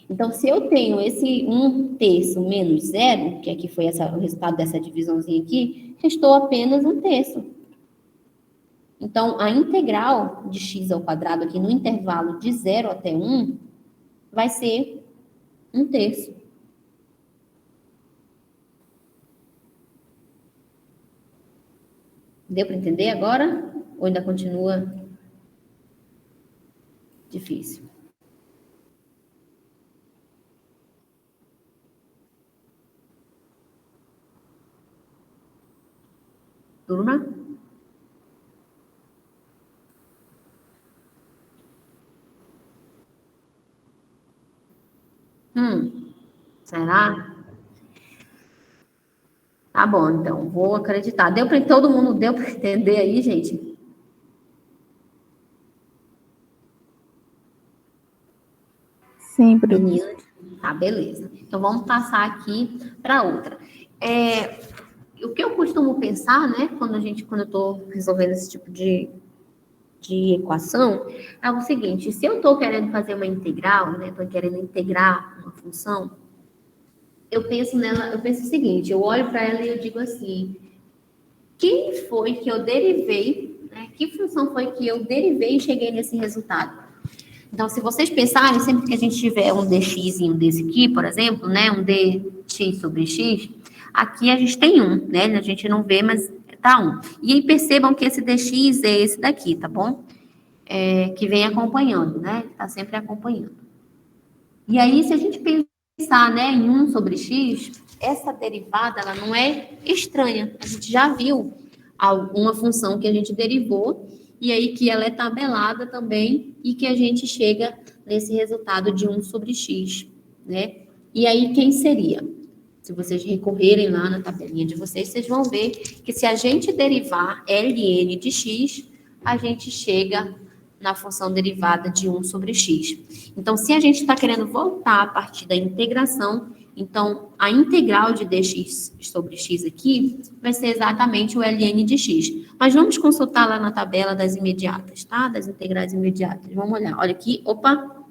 Então, se eu tenho esse 1/3 menos 0, que aqui foi o resultado dessa divisãozinha aqui, restou apenas 1/3. Então, a integral de x ao quadrado aqui no intervalo de 0 até 1 vai ser 1/3. Deu para entender agora? Ou ainda continua difícil? Turma? Será? Tá bom, então, vou acreditar. Todo mundo deu para entender aí, gente? Sim, Bruno. Tá, beleza. Então, vamos passar aqui para outra. O que eu costumo pensar, né, quando eu estou resolvendo esse tipo de equação, é o seguinte: se eu estou querendo fazer uma integral, né, estou querendo integrar uma função, eu penso o seguinte, eu olho para ela e eu digo assim, quem foi que eu derivei, né, que função foi que eu derivei e cheguei nesse resultado? Então, se vocês pensarem, sempre que a gente tiver um dxzinho desse aqui, por exemplo, né, um dx sobre x, aqui a gente tem 1, né, a gente não vê, mas tá 1. E aí percebam que esse dx é esse daqui, tá bom? Que vem acompanhando, né, tá sempre acompanhando. E aí, se a gente pensar, né, em 1 sobre x, essa derivada, ela não é estranha. A gente já viu alguma função que a gente derivou, e aí que ela é tabelada também, e que a gente chega nesse resultado de 1 sobre x, né? E aí, quem seria? Se vocês recorrerem lá na tabelinha de vocês vão ver que se a gente derivar ln de x, a gente chega na função derivada de 1 sobre x. Então, se a gente está querendo voltar a partir da integração, Então, a integral de dx sobre x aqui vai ser exatamente o ln de x. Mas vamos consultar lá na tabela das imediatas, tá? Das integrais imediatas. Vamos olhar. Olha aqui, opa,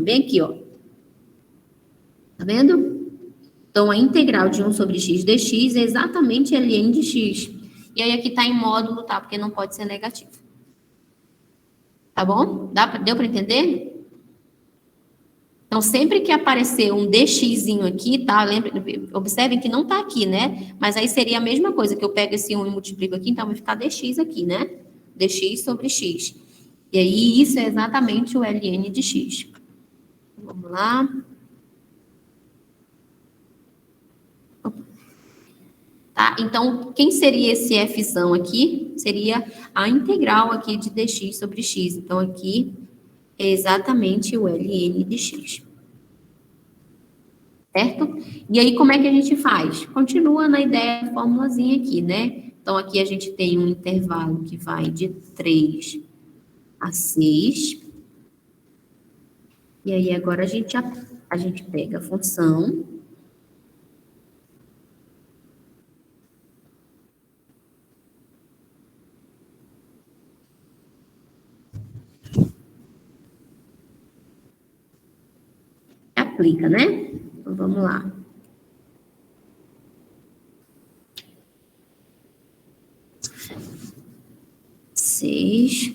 bem aqui, ó. Tá vendo? Então, a integral de 1 sobre x dx é exatamente ln de x. E aí aqui tá em módulo, tá? Porque não pode ser negativo. Tá bom? Deu para entender? Então, sempre que aparecer um dxzinho aqui, tá? Observem que não tá aqui, né? Mas aí seria a mesma coisa, que eu pego esse 1 e multiplico aqui, então vai ficar dx aqui, né? Dx sobre x. E aí, isso é exatamente o ln de x. Vamos lá. Tá? Então, quem seria esse fzão aqui? Seria a integral aqui de dx sobre x. Então, aqui é exatamente o ln de x. Certo? E aí, como é que a gente faz? Continua na ideia da formulazinha aqui, né? Então, aqui a gente tem um intervalo que vai de 3 a 6. E aí, agora a gente pega a função. Aplica, né? Então, vamos lá. Seis.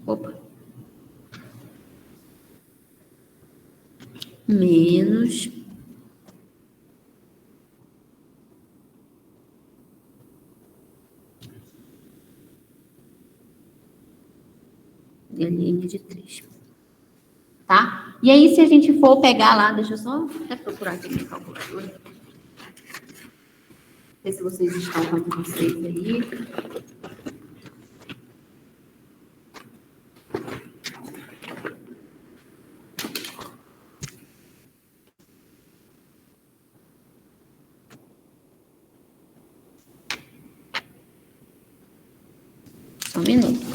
Opa. Menos. ln de 3. Tá? E aí, se a gente for pegar lá, deixa eu só até procurar aqui minha calculadora. Ver se vocês estão com a de vocês aí. Só um minuto.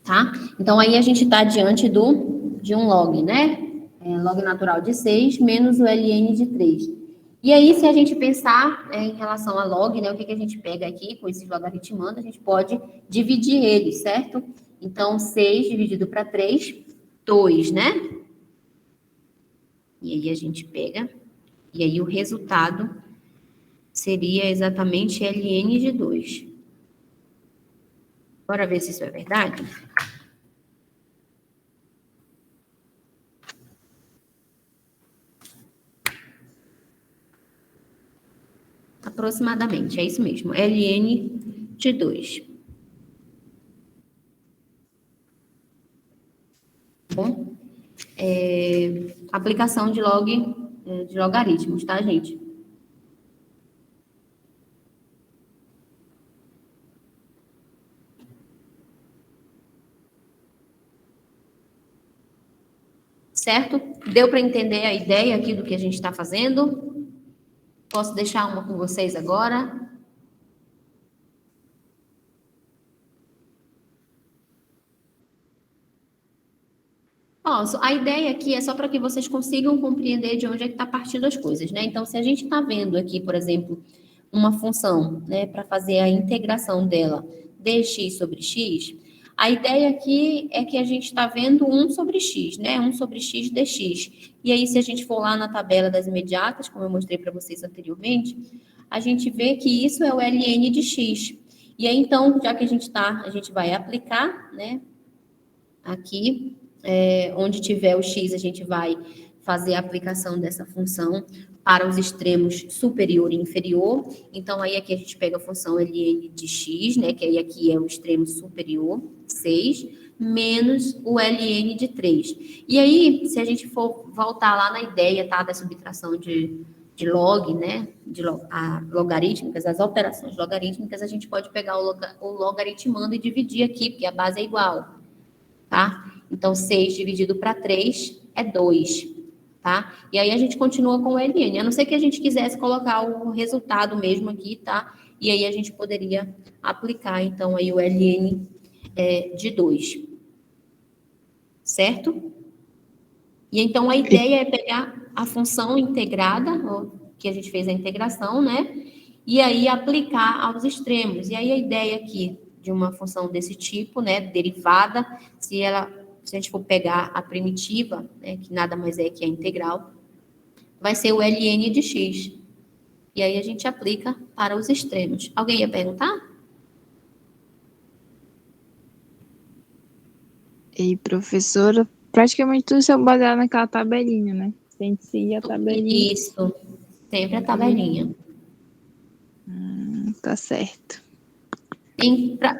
Tá? Então, aí a gente está diante de um log, né? Log natural de 6 menos o ln de 3. E aí, se a gente pensar em relação a log, né? O que a gente pega aqui com esses logaritmandos, a gente pode dividir eles, certo? Então, 6 dividido para 3, 2, né? E aí a gente pega, e aí o resultado seria exatamente ln de 2. Bora ver se isso é verdade? Aproximadamente, é isso mesmo, ln de 2. Bom, aplicação de logaritmos, tá, gente? Certo? Deu para entender a ideia aqui do que a gente está fazendo? Posso deixar uma com vocês agora? Posso. A ideia aqui é só para que vocês consigam compreender de onde é que está partindo as coisas, né? Então, se a gente está vendo aqui, por exemplo, uma função, né, para fazer a integração dela, dx sobre x, a ideia aqui é que a gente está vendo 1 sobre x, né? 1 sobre x dx. E aí, se a gente for lá na tabela das imediatas, como eu mostrei para vocês anteriormente, a gente vê que isso é o ln de x. E aí, então, já que a gente vai aplicar, né, aqui, onde tiver o x, a gente vai fazer a aplicação dessa função para os extremos superior e inferior. Então, aí aqui a gente pega a função ln de x, né, que aí aqui é o extremo superior, 6, menos o ln de 3. E aí, se a gente for voltar lá na ideia, tá, da subtração de log, né, logarítmicas, as operações logarítmicas, a gente pode pegar o logaritmando e dividir aqui, porque a base é igual, tá? Então, 6 dividido para 3 é 2, tá? E aí a gente continua com o ln, a não ser que a gente quisesse colocar o resultado mesmo aqui, tá? E aí a gente poderia aplicar, então, aí o ln de 2, certo? E então a ideia é pegar a função integrada, que a gente fez a integração, né? E aí aplicar aos extremos. E aí a ideia aqui de uma função desse tipo, né, derivada, se a gente for pegar a primitiva, né, que nada mais é que a integral, vai ser o ln de x. E aí a gente aplica para os extremos. Alguém ia perguntar? E professora, praticamente tudo isso é baseado naquela tabelinha, né? A gente seguir a tabelinha. Isso, sempre a tabelinha. Tá certo.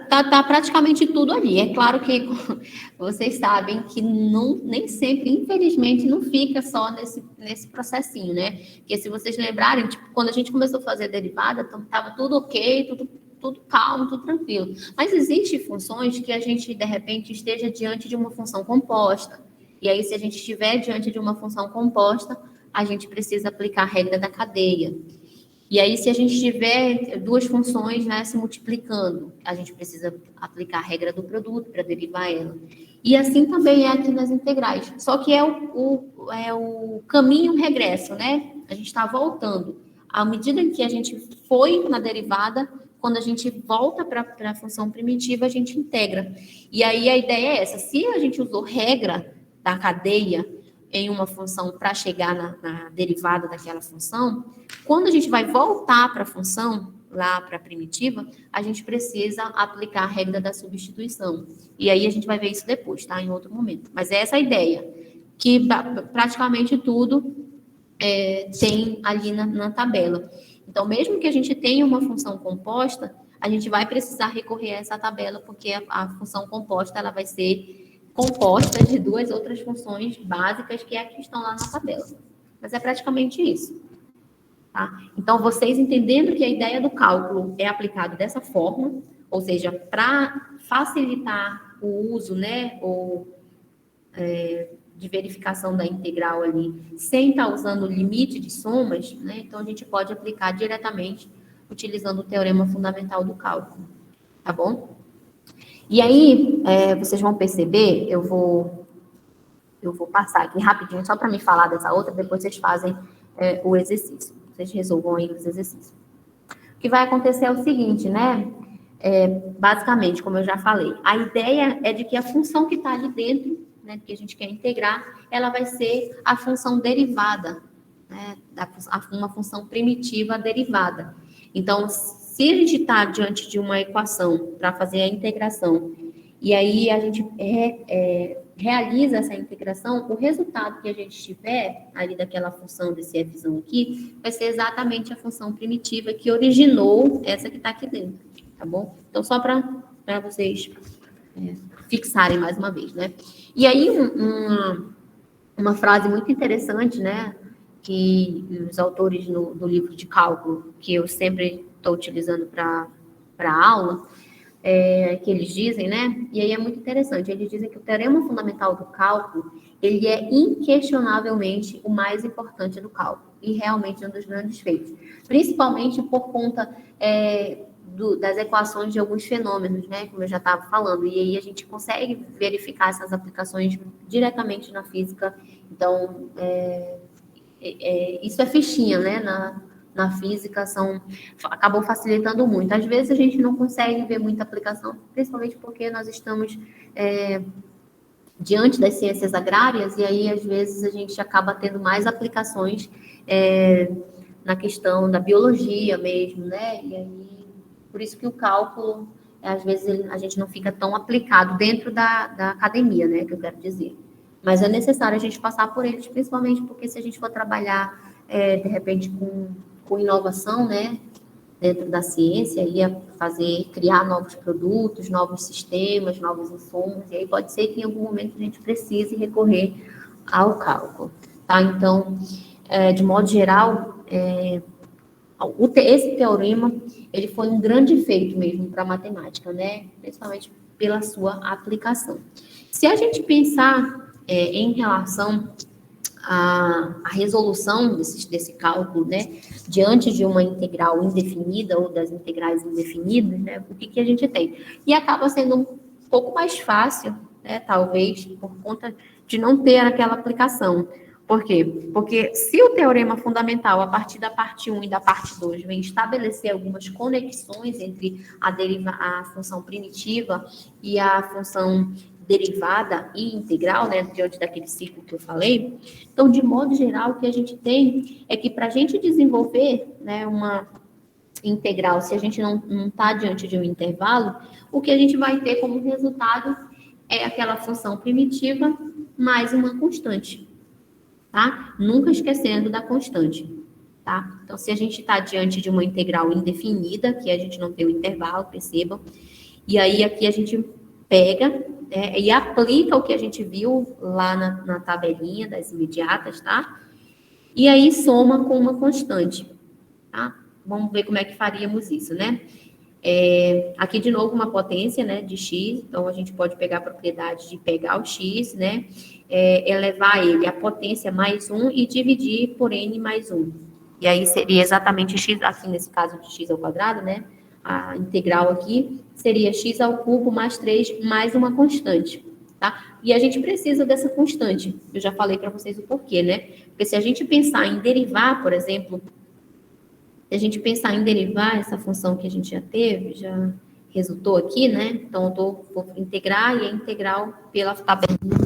Tá praticamente tudo ali. É claro que vocês sabem que nem sempre, infelizmente, não fica só nesse processinho, né? Porque se vocês lembrarem, tipo, quando a gente começou a fazer a derivada, estava tudo ok, tudo calmo, tudo tranquilo. Mas existem funções que a gente, de repente, esteja diante de uma função composta. E aí, se a gente estiver diante de uma função composta, a gente precisa aplicar a regra da cadeia. E aí, se a gente tiver duas funções, né, se multiplicando, a gente precisa aplicar a regra do produto para derivar ela. E assim também é aqui nas integrais. Só que é o caminho regresso, né? A gente está voltando. À medida que a gente foi na derivada, quando a gente volta para a função primitiva, a gente integra. E aí a ideia é essa. Se a gente usou regra da cadeia em uma função para chegar na derivada daquela função, quando a gente vai voltar para a função, lá para a primitiva, a gente precisa aplicar a regra da substituição. E aí a gente vai ver isso depois, tá? Em outro momento. Mas é essa a ideia, que praticamente tudo tem ali na tabela. Então, mesmo que a gente tenha uma função composta, a gente vai precisar recorrer a essa tabela, porque a função composta ela vai ser composta de duas outras funções básicas que estão lá na tabela. Mas é praticamente isso. Tá? Então, vocês entendendo que a ideia do cálculo é aplicado dessa forma, ou seja, para facilitar o uso, né, de verificação da integral ali, sem estar usando o limite de somas, né, então a gente pode aplicar diretamente utilizando o teorema fundamental do cálculo. Tá bom? E aí, vocês vão perceber, eu vou passar aqui rapidinho, só para me falar dessa outra, depois vocês fazem o exercício. Vocês resolvam aí os exercícios. O que vai acontecer é o seguinte, né? Basicamente, como eu já falei, a ideia é de que a função que está ali dentro, né, que a gente quer integrar, ela vai ser a função derivada, né, uma função primitiva derivada. Então, se a gente está diante de uma equação para fazer a integração, e aí a gente realiza essa integração, o resultado que a gente tiver ali daquela função desse fzão aqui, vai ser exatamente a função primitiva que originou essa que está aqui dentro, tá bom? Então, só para vocês fixarem mais uma vez, né? E aí, uma frase muito interessante, né, que os autores do livro de cálculo, que eu sempre estou utilizando para a aula, que eles dizem, né? E aí é muito interessante. Eles dizem que o teorema fundamental do cálculo, ele é inquestionavelmente o mais importante do cálculo e realmente um dos grandes feitos, principalmente por conta das equações de alguns fenômenos, né? Como eu já estava falando. E aí a gente consegue verificar essas aplicações diretamente na física. Então, isso é fichinha, né? Na física, acabou facilitando muito. Às vezes a gente não consegue ver muita aplicação, principalmente porque nós estamos diante das ciências agrárias, e aí às vezes a gente acaba tendo mais aplicações na questão da biologia mesmo, né? E aí, por isso que o cálculo, às vezes a gente não fica tão aplicado dentro da academia, né? Que eu quero dizer. Mas é necessário a gente passar por eles, principalmente porque se a gente for trabalhar, de repente, com inovação, né, dentro da ciência, criar novos produtos, novos sistemas, novos insumos, e aí pode ser que em algum momento a gente precise recorrer ao cálculo, tá? Então, de modo geral, esse teorema, ele foi um grande feito mesmo para a matemática, né, principalmente pela sua aplicação. Se a gente pensar em relação à resolução desse cálculo, né, diante de uma integral indefinida ou das integrais indefinidas, né, o que a gente tem? E acaba sendo um pouco mais fácil, né, talvez, por conta de não ter aquela aplicação. Por quê? Porque se o teorema fundamental, a partir da parte 1 e da parte 2, vem estabelecer algumas conexões entre a função primitiva e a função derivada e integral, né, diante daquele ciclo que eu falei, então, de modo geral, o que a gente tem é que para a gente desenvolver, né, uma integral, se a gente não está diante de um intervalo, o que a gente vai ter como resultado é aquela função primitiva mais uma constante, tá? Nunca esquecendo da constante, tá? Então, se a gente está diante de uma integral indefinida, que a gente não tem um intervalo, percebam, e aí aqui a gente pega, né, e aplica o que a gente viu lá na tabelinha das imediatas, tá? E aí soma com uma constante, tá? Vamos ver como é que faríamos isso, né? Aqui, de novo, uma potência, né, de x, então a gente pode pegar a propriedade de pegar o x, né, elevar ele à potência mais 1 e dividir por n mais 1. E aí seria exatamente x, aqui nesse caso de x ao quadrado, né, a integral aqui seria x ao cubo mais 3 mais uma constante, tá? E a gente precisa dessa constante, eu já falei para vocês o porquê, né? Porque se a gente pensar em derivar, por exemplo, se a gente pensar em derivar essa função que a gente já teve, já resultou aqui, né? Então, eu vou integrar e a integral pela tabelinha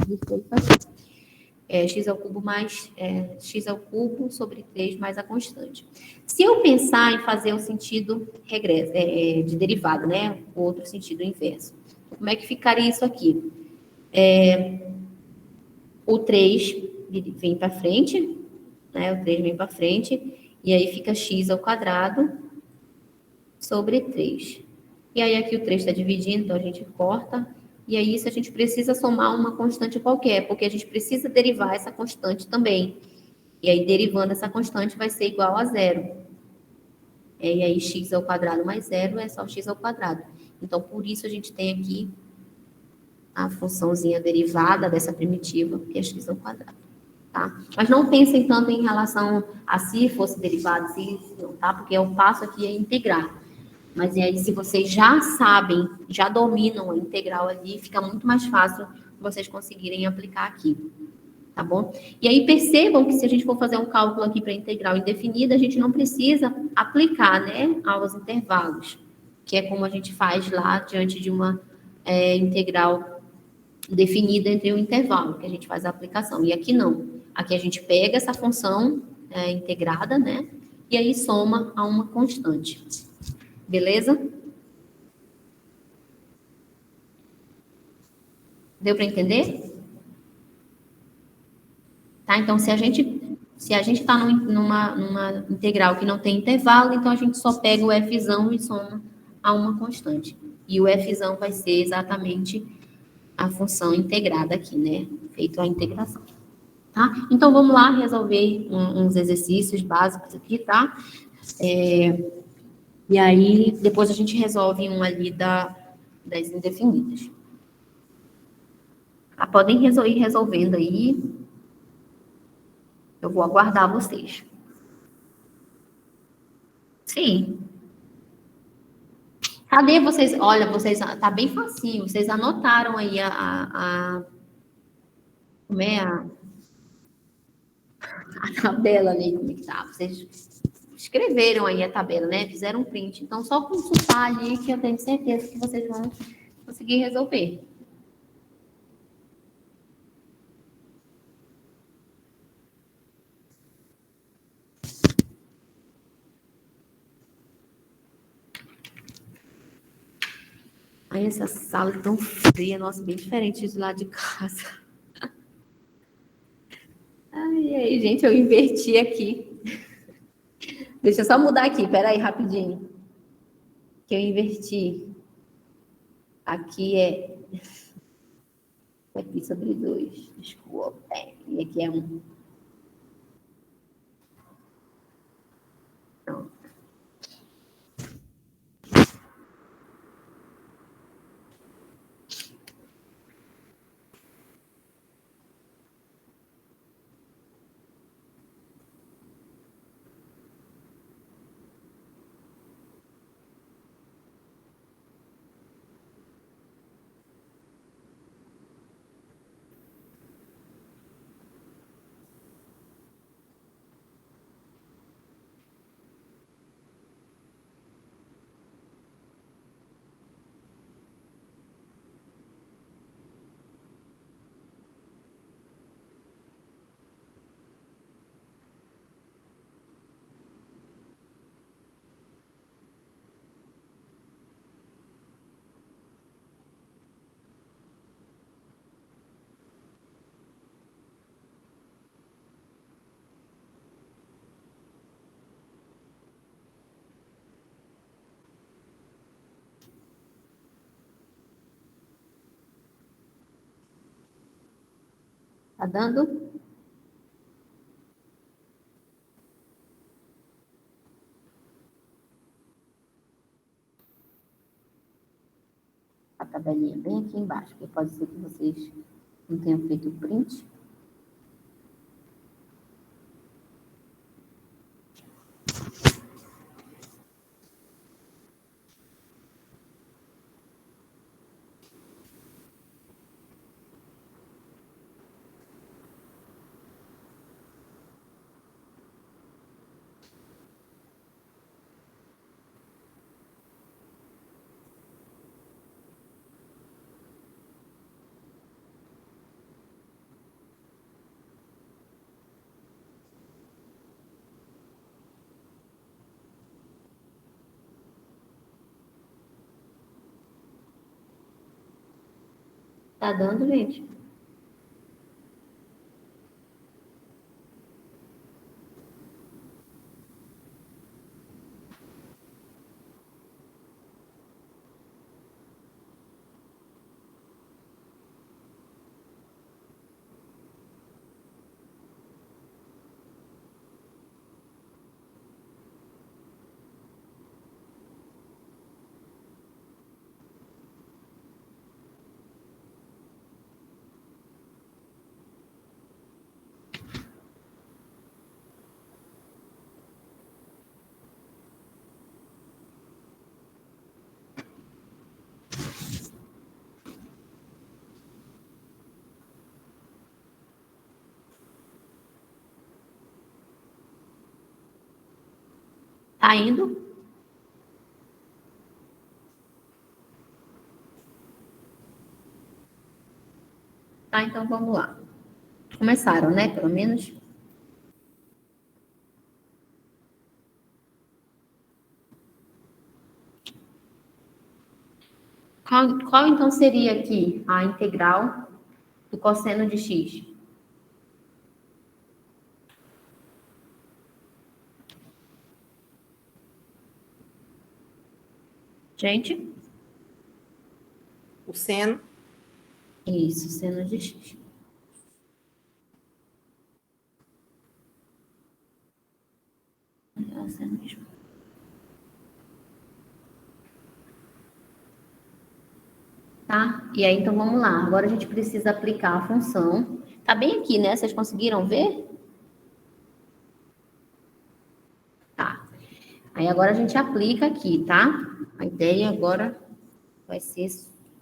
x ao cubo mais x ao cubo sobre 3 mais a constante. Se eu pensar em fazer o sentido regresso, de derivada, né? O outro sentido inverso. Como é que ficaria isso aqui? O 3 vem para frente, né? O 3 vem para frente, e aí fica x ao quadrado sobre 3. E aí aqui o 3 está dividindo, então a gente corta. E aí isso a gente precisa somar uma constante qualquer, porque a gente precisa derivar essa constante também. E aí derivando essa constante vai ser igual a zero. E aí x ao quadrado mais zero é só x ao quadrado. Então por isso a gente tem aqui a funçãozinha derivada dessa primitiva, que é x ao quadrado. Tá? Mas não pensem tanto em relação a se fosse derivado, se não, tá? Porque o passo aqui é integrar. Mas e aí, se vocês já sabem, já dominam a integral ali, fica muito mais fácil vocês conseguirem aplicar aqui, tá bom? E aí, percebam que se a gente for fazer um cálculo aqui para integral indefinida, a gente não precisa aplicar, né, aos intervalos, que é como a gente faz lá diante de uma integral definida entre um intervalo, que a gente faz a aplicação. E aqui não. Aqui a gente pega essa função integrada, né? E aí soma a uma constante. Beleza? Deu para entender? Tá? Então, se a gente está numa integral que não tem intervalo, então a gente só pega o fzão e soma a uma constante. E o fzão vai ser exatamente a função integrada aqui, né? Feito a integração. Tá? Então, vamos lá resolver uns exercícios básicos aqui, tá? E aí, depois a gente resolve um ali das indefinidas. Tá? Podem ir resolvendo aí. Eu vou aguardar vocês. Sim. Cadê vocês? Olha, vocês, tá bem facinho. Vocês anotaram aí como é a tabela ali, como é que tá? Vocês escreveram aí a tabela, né? Fizeram um print. Então, só consultar ali que eu tenho certeza que vocês vão conseguir resolver. Ai, essa sala é tão fria, nossa, bem diferente de lá de casa. Ai, ai, gente, eu inverti aqui. Deixa eu só mudar aqui, peraí, rapidinho. Que eu inverti. Aqui é aqui sobre 2. Desculpa. E aqui é 1. Pronto. Tá dando? A tabelinha bem aqui embaixo, porque pode ser que vocês não tenham feito o print. Tá dando, gente? Tá indo? Tá, então vamos lá. Começaram, né? Pelo menos. Qual então seria aqui a integral do cosseno de x? Gente? O seno. Isso, seno de x. É o seno mesmo. Tá? E aí, então, vamos lá. Agora a gente precisa aplicar a função. Tá bem aqui, né? Vocês conseguiram ver? Tá. Aí agora a gente aplica aqui, tá? A ideia agora vai ser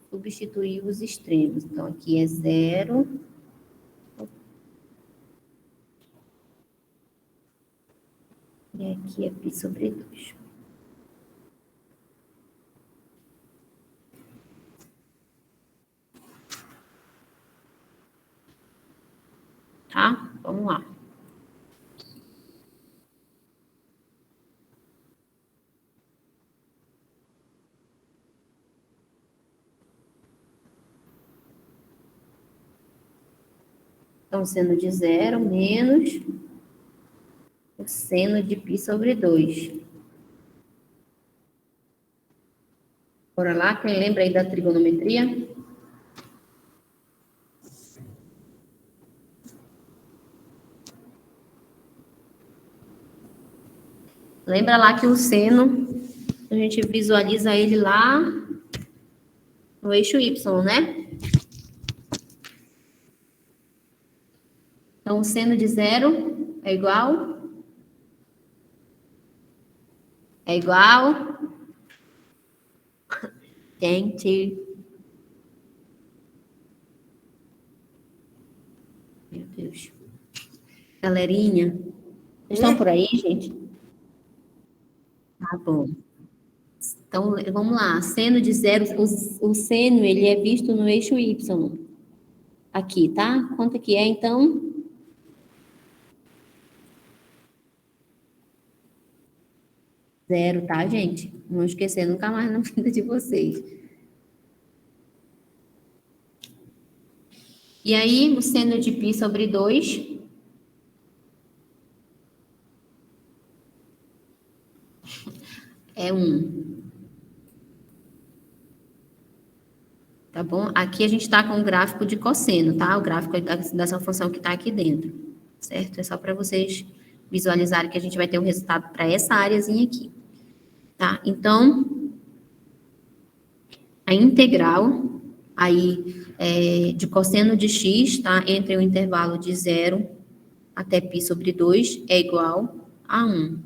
substituir os extremos. Então, aqui é 0. E aqui é π sobre 2. Tá? Vamos lá. Então, seno de 0 menos o seno de π sobre 2. Bora lá, quem lembra aí da trigonometria? Lembra lá que o seno, a gente visualiza ele lá no eixo Y, né? Então, o seno de 0 é igual? É igual? Gente. Meu Deus. Galerinha, vocês estão por aí, gente? Tá bom. Então, vamos lá. Seno de 0, o seno, ele é visto no eixo Y. Aqui, tá? Quanto que é, então? 0, tá, gente? Não esquecer nunca mais na vida de vocês. E aí, o seno de π sobre 2 é 1. Tá bom? Aqui a gente está com o gráfico de cosseno, tá? O gráfico dessa função que está aqui dentro, certo? É só para vocês visualizarem que a gente vai ter um resultado para essa áreazinha aqui, tá? Então, a integral aí de cosseno de x, tá? Entre o intervalo de 0 até π sobre 2 é igual a 1.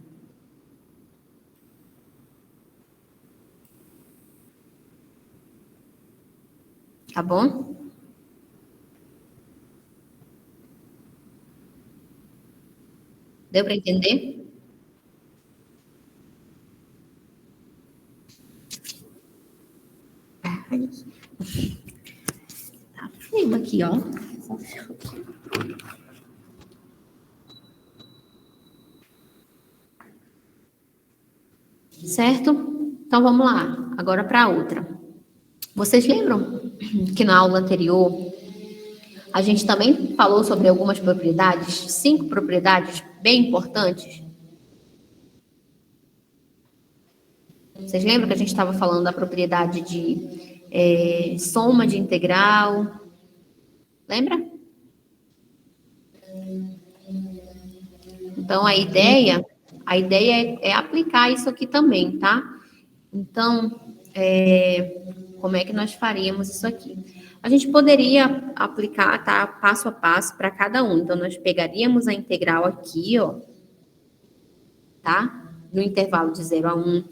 Tá bom? Deu para entender? Tá frio aqui, ó. Certo? Então, vamos lá. Agora para outra. Vocês lembram que na aula anterior a gente também falou sobre algumas propriedades, 5 propriedades bem importantes? Vocês lembram que a gente estava falando da propriedade de soma de integral? Lembra? Então, a ideia é aplicar isso aqui também, tá? Então, como é que nós faríamos isso aqui? A gente poderia aplicar, tá, passo a passo para cada um. Então, nós pegaríamos a integral aqui, ó, tá? No intervalo de 0 a 1.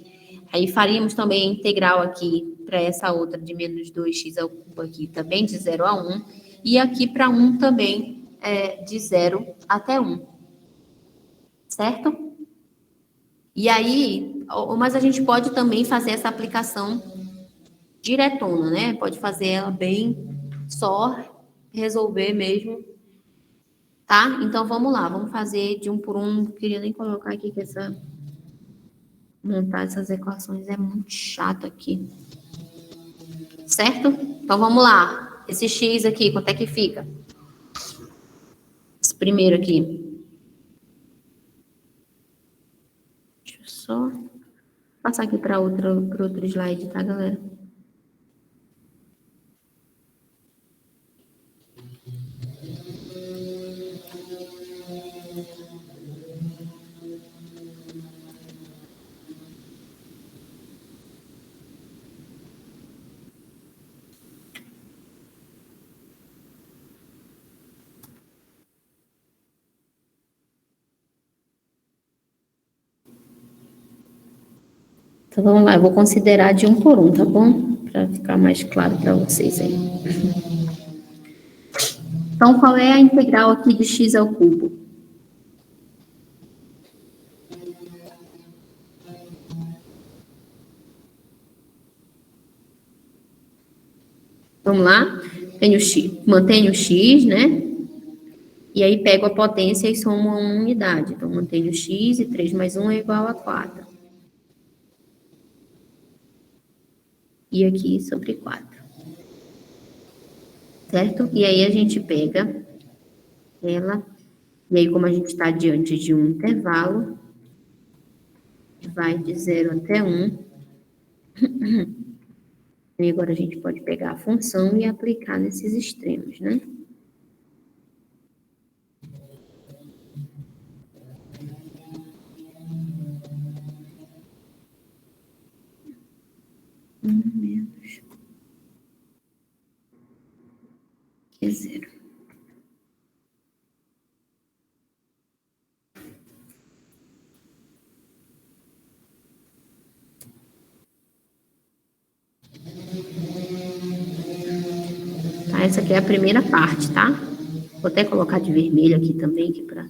Aí faríamos também a integral aqui para essa outra de menos 2x ao cubo aqui, também de 0 a 1. E aqui para 1 também de 0 até 1. Certo? E aí, mas a gente pode também fazer essa aplicação diretona, né? Pode fazer ela bem só resolver mesmo, tá? Então, vamos lá, vamos fazer de um por um. Não queria nem colocar aqui que montar essas equações é muito chato aqui. Certo? Então, vamos lá. Esse x aqui, quanto é que fica? Esse primeiro aqui. Deixa eu só passar aqui para outro slide, tá, galera? Então, vamos lá, eu vou considerar de um por um, tá bom? Para ficar mais claro para vocês aí. Então, qual é a integral aqui de x ao cubo? Vamos lá? Tenho x, mantenho o x, né? E aí pego a potência e somo a uma unidade. Então, mantenho x e 3 mais 1 é igual a 4. E aqui sobre 4. Certo? E aí a gente pega ela, e aí como a gente está diante de um intervalo, vai de 0 até 1. E agora a gente pode pegar a função e aplicar nesses extremos, né? Menos que 0. Tá? Essa aqui é a primeira parte, tá? Vou até colocar de vermelho aqui também, que pra...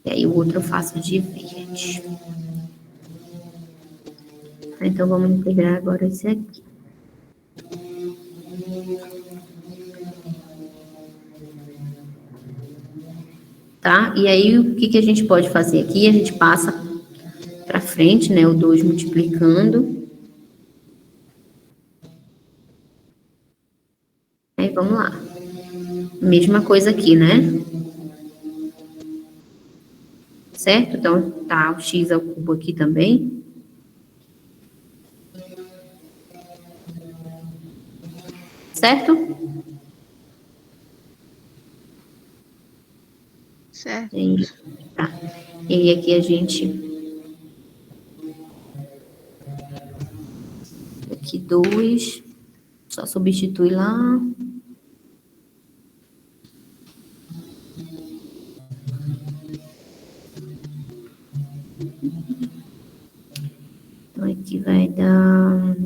E aí o outro eu faço de verde. Então, vamos integrar agora esse aqui. Tá? E aí, o que a gente pode fazer aqui? A gente passa para frente, né? O 2 multiplicando. Aí, vamos lá. Mesma coisa aqui, né? Certo? Então, tá o x ao cubo aqui também. Certo? Certo. Tá. E aí aqui a gente... Aqui 2, só substitui lá. Então aqui vai dar...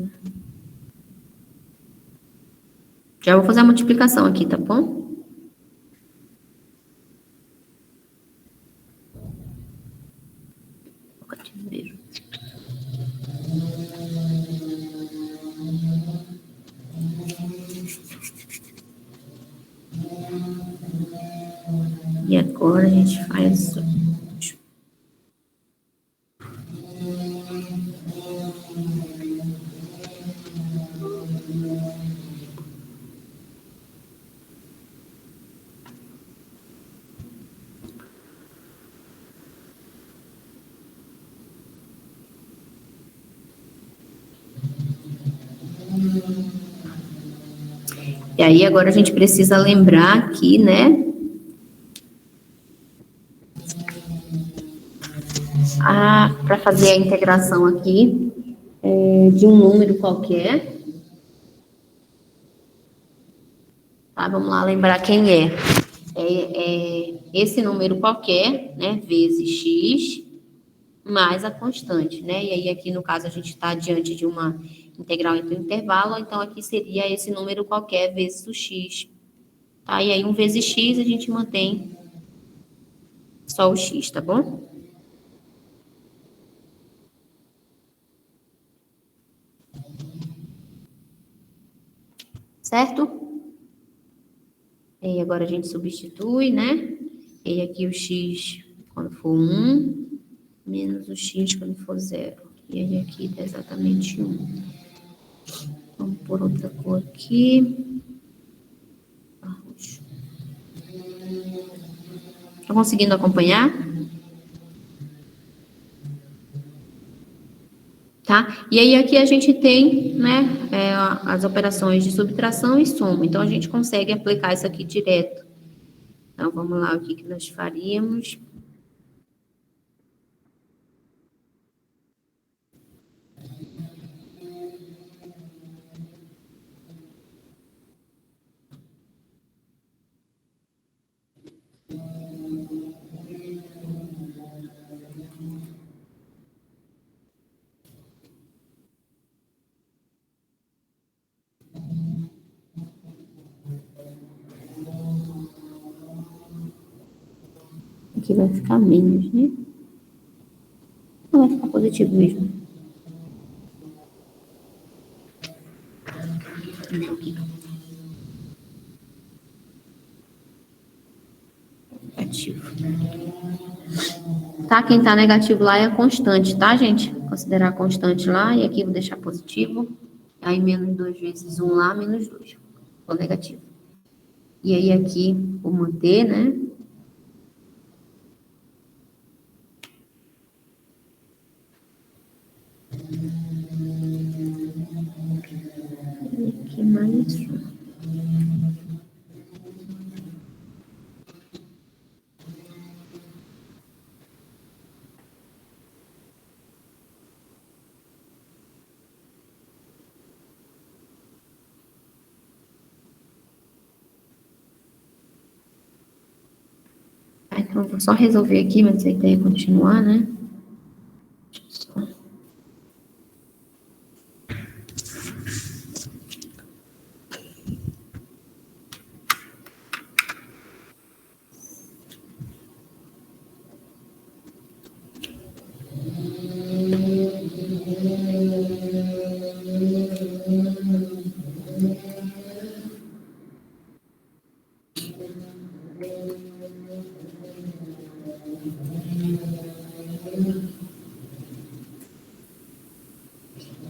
Já vou fazer a multiplicação aqui, tá bom? Cativeiro. E agora a gente faz... E aí agora a gente precisa lembrar aqui, né? Para fazer a integração aqui de um número qualquer. Tá, vamos lá lembrar quem é. Esse número qualquer, né? Vezes x mais a constante, né? E aí aqui no caso a gente está diante de uma integral entre o intervalo, então aqui seria esse número qualquer vezes o x. Tá? E aí um vezes x a gente mantém só o x, tá bom? Certo? E agora a gente substitui, né? E aqui o x quando for 1, menos o x quando for 0. E aí aqui dá exatamente 1. Vamos por outra cor aqui. Estão conseguindo acompanhar? Tá? E aí aqui a gente tem, né, as operações de subtração e soma. Então, a gente consegue aplicar isso aqui direto. Então, vamos lá, o que nós faríamos? Aqui vai ficar menos, né? Não vai ficar positivo mesmo. Negativo. Tá? Quem tá negativo lá é a constante, tá, gente? Considerar a constante lá e aqui vou deixar positivo. Aí menos 2 vezes 1 lá, menos 2. Ficou negativo. E aí aqui, vou manter, né? E aqui mais 1. Então, vou só resolver aqui, mas a ideia é continuar, né?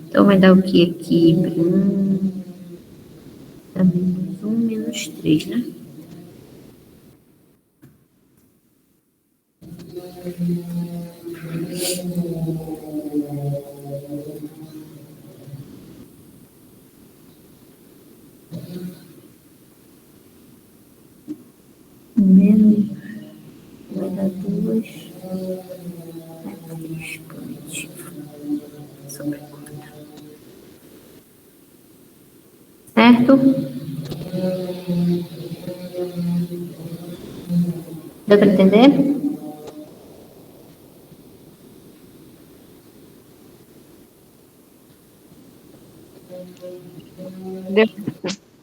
Então, vai dar o que aqui? Dá menos 1, menos 3, né? 2 é 3 positivo sobre 4. Certo? Deu para entender?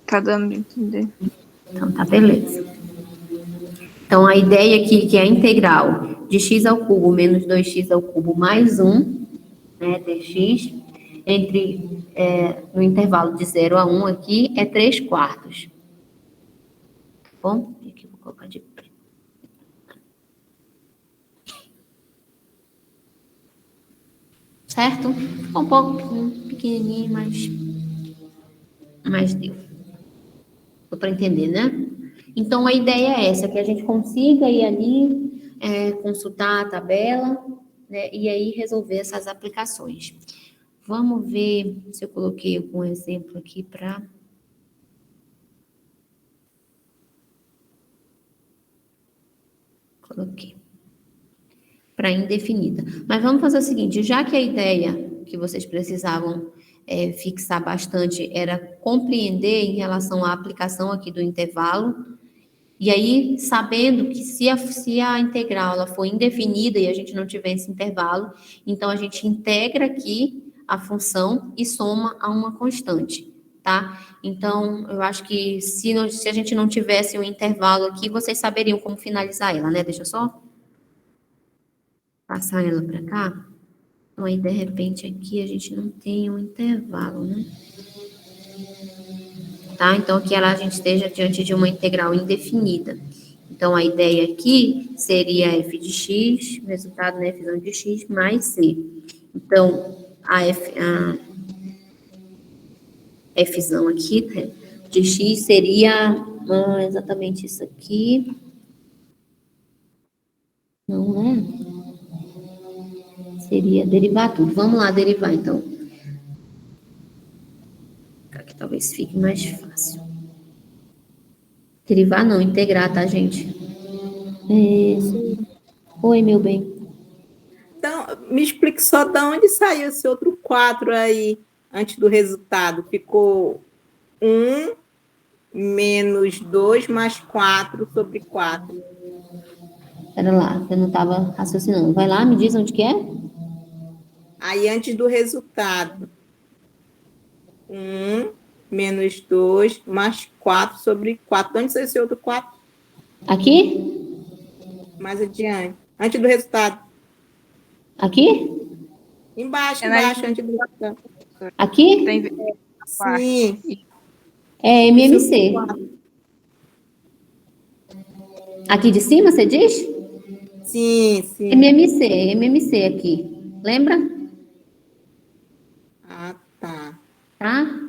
Tá dando pra entender. Então, tá, beleza. Então, a ideia aqui que é a integral de x ao cubo menos 2x ao cubo mais 1, né, dx, no intervalo de 0 a 1 aqui, é 3/4. Tá bom? Aqui eu vou colocar de preto. Certo? Ficou um pouco pequenininho, mas deu. Deu para entender, né? Então, a ideia é essa, que a gente consiga ir ali, consultar a tabela, né, e aí resolver essas aplicações. Vamos ver se eu coloquei algum exemplo aqui para... Coloquei. Para indefinida. Mas vamos fazer o seguinte, já que a ideia que vocês precisavam fixar bastante era compreender em relação à aplicação aqui do intervalo, e aí, sabendo que se a integral ela for indefinida e a gente não tiver esse intervalo, então a gente integra aqui a função e soma a uma constante, tá? Então, eu acho que se a gente não tivesse um intervalo aqui, vocês saberiam como finalizar ela, né? Deixa eu só passar ela para cá. Então, aí, de repente, aqui a gente não tem um intervalo, né? Tá? Então, aqui a gente esteja diante de uma integral indefinida. Então, a ideia aqui seria f de x, o resultado, né, fzão de x, mais c. Então, a fzão aqui, né, de x seria exatamente isso aqui. Não, né? Seria derivar tudo. Vamos lá, derivar, então. Aqui talvez fique mais fácil. Derivar não, integrar, tá, gente? Oi, meu bem. Então, me explique só de onde saiu esse outro 4 aí, antes do resultado. Ficou 1 menos 2 mais 4 sobre 4. Pera lá, eu não estava raciocinando. Vai lá, me diz onde que é? Aí, antes do resultado, 1 menos 2 mais 4 sobre 4. De onde saiu esse outro 4? Aqui? Mais adiante. Antes do resultado. Aqui? Embaixo, É antes do resultado. Aqui? Tem Sim. É MMC. Aqui de cima, você diz? Sim. MMC aqui. Lembra? Ah, tá. Tá?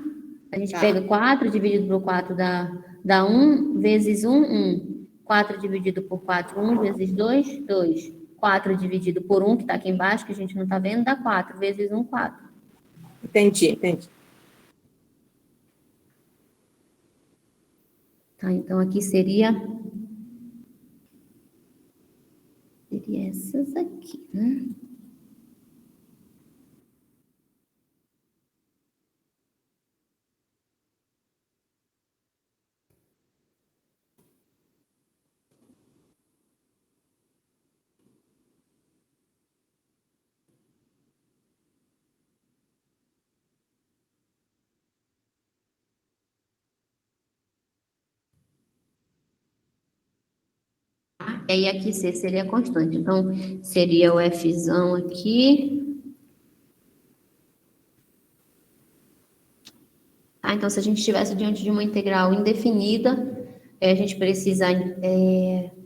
A gente Tá. pega 4 dividido por 4 dá 1 vezes 1, 1. 4 dividido por 4, 1 vezes 2, 2. 4 dividido por 1, que está aqui embaixo, que a gente não está vendo, dá 4 vezes 1, 4. Entendi. Tá, então aqui seria essas aqui, né? E aí aqui C seria a constante. Então, seria o Fzão aqui. Tá? Então, se a gente estivesse diante de uma integral indefinida, a gente precisa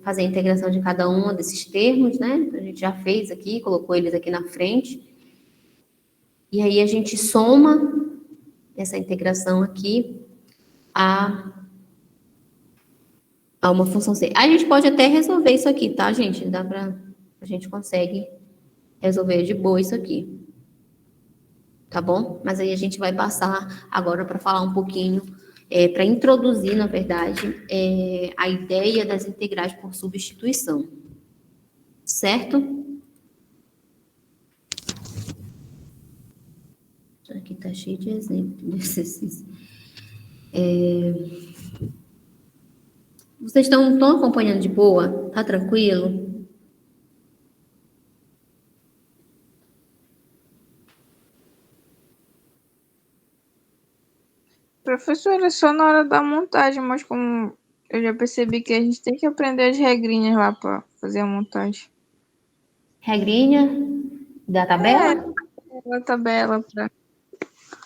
fazer a integração de cada um desses termos, né? A gente já fez aqui, colocou eles aqui na frente. E aí a gente soma essa integração aqui a uma função C. A gente pode até resolver isso aqui, tá, gente? A gente consegue resolver de boa isso aqui. Tá bom? Mas aí a gente vai passar agora para falar um pouquinho, para introduzir, na verdade, a ideia das integrais por substituição. certo? Aqui tá cheio de exemplos de exercício. Vocês estão acompanhando de boa? Tá tranquilo? Professora, só na hora da montagem, mas como eu já percebi que a gente tem que aprender as regrinhas lá para fazer a montagem. Regrinha da tabela? A tabela para.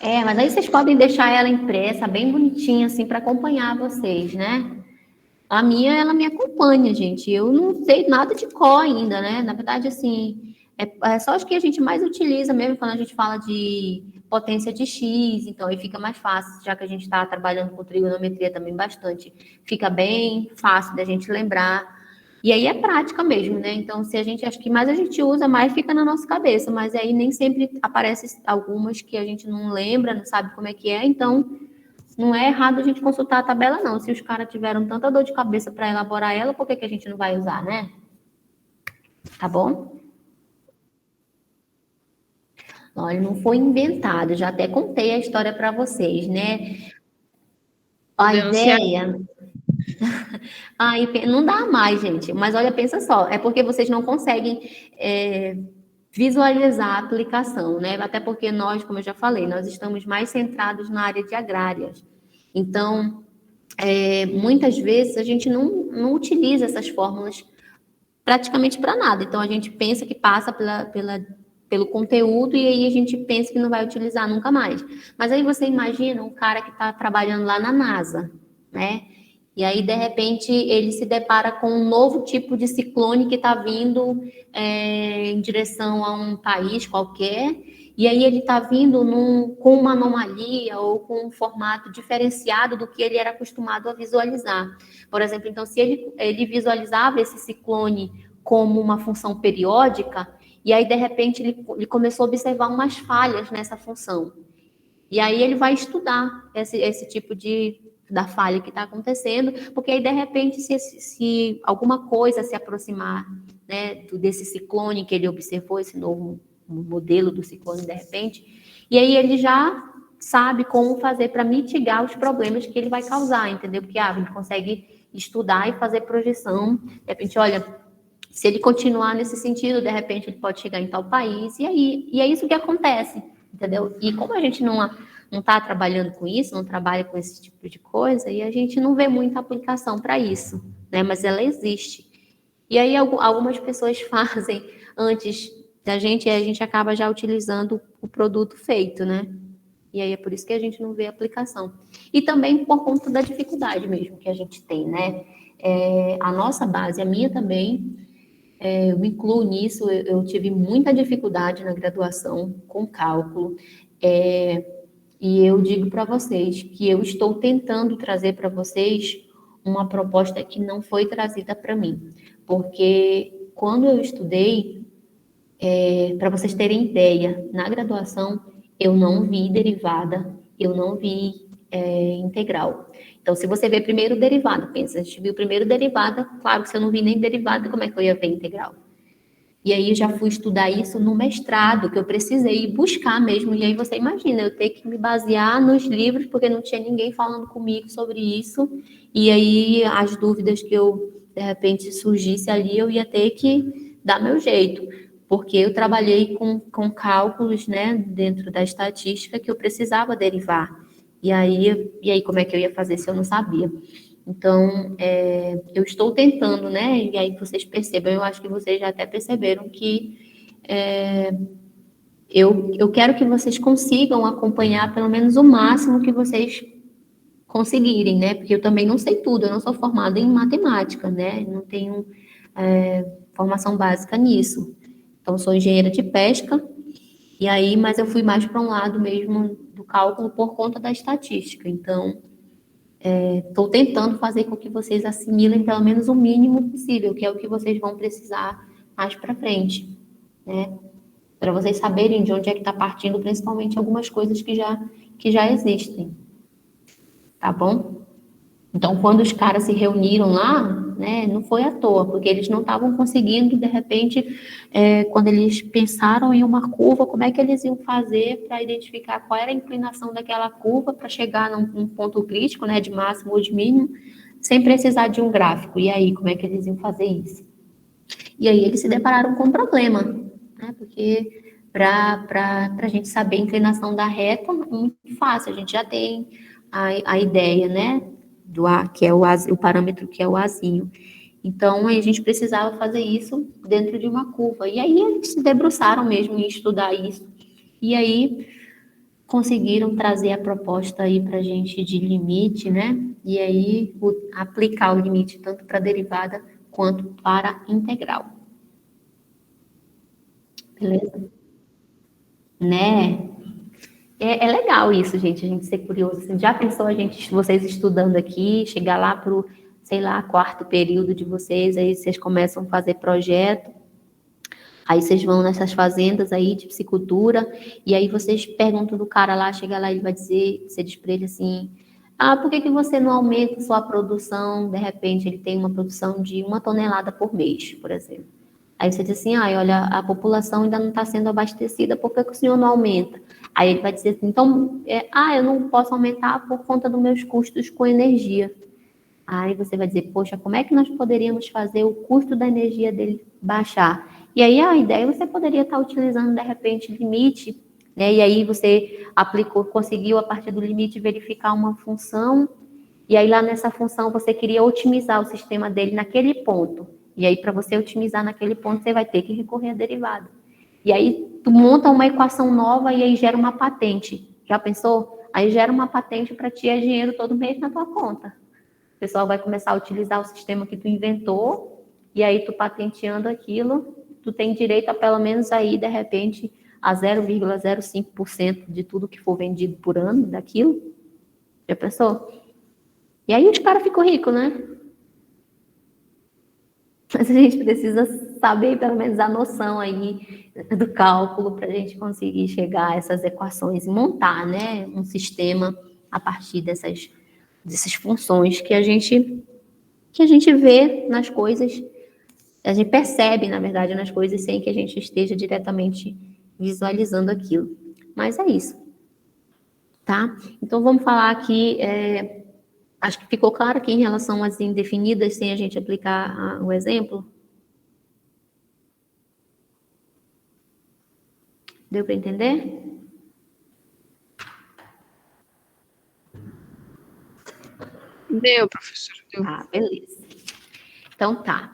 Mas aí vocês podem deixar ela impressa, bem bonitinha, assim, para acompanhar vocês, né? A minha, ela me acompanha, gente. Eu não sei nada de cor ainda, né? Na verdade, assim, é só as que a gente mais utiliza mesmo quando a gente fala de potência de X, então aí fica mais fácil, já que a gente está trabalhando com trigonometria também bastante, fica bem fácil da gente lembrar. E aí é prática mesmo, né? Então, se a gente, acho que mais a gente usa, mais fica na nossa cabeça, mas aí nem sempre aparece algumas que a gente não lembra, não sabe como é que é, então não é errado a gente consultar a tabela, não. Se os caras tiveram tanta dor de cabeça para elaborar ela, por que a gente não vai usar, né? Tá bom? Olha, não foi inventado, já até contei a história para vocês, né? A Denunciar. ideia. Aí não dá mais, gente. Mas olha, pensa só, é porque vocês não conseguem visualizar a aplicação, né? Até porque nós, como eu já falei, nós estamos mais centrados na área de agrárias. Então, muitas vezes a gente não utiliza essas fórmulas praticamente para nada. Então, a gente pensa que passa pelo conteúdo e aí a gente pensa que não vai utilizar nunca mais. Mas aí você imagina um cara que está trabalhando lá na NASA, né? E aí, de repente, ele se depara com um novo tipo de ciclone que está vindo em direção a um país qualquer, e aí ele está vindo com uma anomalia ou com um formato diferenciado do que ele era acostumado a visualizar. Por exemplo, então, se ele visualizava esse ciclone como uma função periódica, e aí, de repente, ele começou a observar umas falhas nessa função. E aí ele vai estudar esse tipo da falha que está acontecendo, porque aí, de repente, se alguma coisa se aproximar, né, desse ciclone que ele observou, esse novo modelo do ciclone, de repente, e aí ele já sabe como fazer para mitigar os problemas que ele vai causar, entendeu? Porque ele consegue estudar e fazer projeção. De repente, olha, se ele continuar nesse sentido, de repente ele pode chegar em tal país, e é isso que acontece, entendeu? E como a gente não está trabalhando com isso, não trabalha com esse tipo de coisa, e a gente não vê muita aplicação para isso, né? Mas ela existe. E aí algumas pessoas fazem antes da gente, e a gente acaba já utilizando o produto feito, né? E aí é por isso que a gente não vê aplicação. E também por conta da dificuldade mesmo que a gente tem, né? A nossa base, a minha também, eu me incluo nisso, eu tive muita dificuldade na graduação com cálculo, e eu digo para vocês que eu estou tentando trazer para vocês uma proposta que não foi trazida para mim, porque quando eu estudei, para vocês terem ideia, na graduação eu não vi derivada, eu não vi integral. Então, se você vê primeiro derivada, pensa, a gente viu primeiro derivada, claro que se eu não vi nem derivada, como é que eu ia ver integral? E aí eu já fui estudar isso no mestrado, que eu precisei buscar mesmo. E aí você imagina, eu ter que me basear nos livros, porque não tinha ninguém falando comigo sobre isso. E aí as dúvidas que eu, de repente, surgisse ali, eu ia ter que dar meu jeito. Porque eu trabalhei com cálculos, né, dentro da estatística que eu precisava derivar. E aí como é que eu ia fazer se eu não sabia? Então, eu estou tentando, né? E aí vocês percebam, eu acho que vocês já até perceberam que eu quero que vocês consigam acompanhar pelo menos o máximo que vocês conseguirem, né? Porque eu também não sei tudo, eu não sou formada em matemática, né? Não tenho formação básica nisso. Então, sou engenheira de pesca, e aí, mas eu fui mais para um lado mesmo do cálculo por conta da estatística. Então, estou tentando fazer com que vocês assimilem pelo menos o mínimo possível, que é o que vocês vão precisar mais para frente, né? Para vocês saberem de onde é que está partindo, principalmente algumas coisas que já existem, tá bom? Então, quando os caras se reuniram lá, né? Não foi à toa, porque eles não estavam conseguindo, de repente, quando eles pensaram em uma curva, como é que eles iam fazer para identificar qual era a inclinação daquela curva para chegar num ponto crítico, né, de máximo ou de mínimo, sem precisar de um gráfico. E aí, como é que eles iam fazer isso? E aí eles se depararam com um problema, né? Porque para a gente saber a inclinação da reta, é muito fácil, a gente já tem a ideia, né? Do A, que é o parâmetro que é o Azinho. Então, a gente precisava fazer isso dentro de uma curva. E aí eles se debruçaram mesmo em estudar isso. E aí conseguiram trazer a proposta aí para a gente de limite, né? E aí aplicar o limite tanto para derivada quanto para integral. Beleza? Né? É legal isso, gente, a gente ser curioso. Assim, já pensou vocês estudando aqui, chegar lá para o, sei lá, quarto período de vocês, aí vocês começam a fazer projeto, aí vocês vão nessas fazendas aí de piscicultura, e aí vocês perguntam do cara lá, chega lá, ele vai dizer, você diz para ele assim, por que você não aumenta sua produção? De repente, ele tem uma produção de 1 tonelada por mês, por exemplo. Aí você diz assim, olha, a população ainda não está sendo abastecida, por que o senhor não aumenta? Aí ele vai dizer assim, então, eu não posso aumentar por conta dos meus custos com energia. Aí você vai dizer, poxa, como é que nós poderíamos fazer o custo da energia dele baixar? E aí a ideia você poderia estar utilizando, de repente, limite, né? E aí você conseguiu, a partir do limite, verificar uma função, e aí lá nessa função você queria otimizar o sistema dele naquele ponto. E aí, para você otimizar naquele ponto, você vai ter que recorrer à derivada. E aí, tu monta uma equação nova e aí gera uma patente. Já pensou? Aí gera uma patente para ti, é dinheiro todo mês na tua conta. O pessoal vai começar a utilizar o sistema que tu inventou, e aí tu patenteando aquilo, tu tem direito a pelo menos aí, de repente, a 0,05% de tudo que for vendido por ano daquilo. Já pensou? E aí os caras ficam ricos, né? Mas a gente precisa saber, pelo menos, a noção aí do cálculo para a gente conseguir chegar a essas equações e montar, né, um sistema a partir dessas funções que a gente vê nas coisas, a gente percebe, na verdade, nas coisas sem que a gente esteja diretamente visualizando aquilo. Mas é isso, tá? Então, vamos falar aqui, acho que ficou claro aqui em relação às indefinidas, sem a gente aplicar o exemplo. Deu para entender? Deu, professor. Deu. Beleza. Então, tá.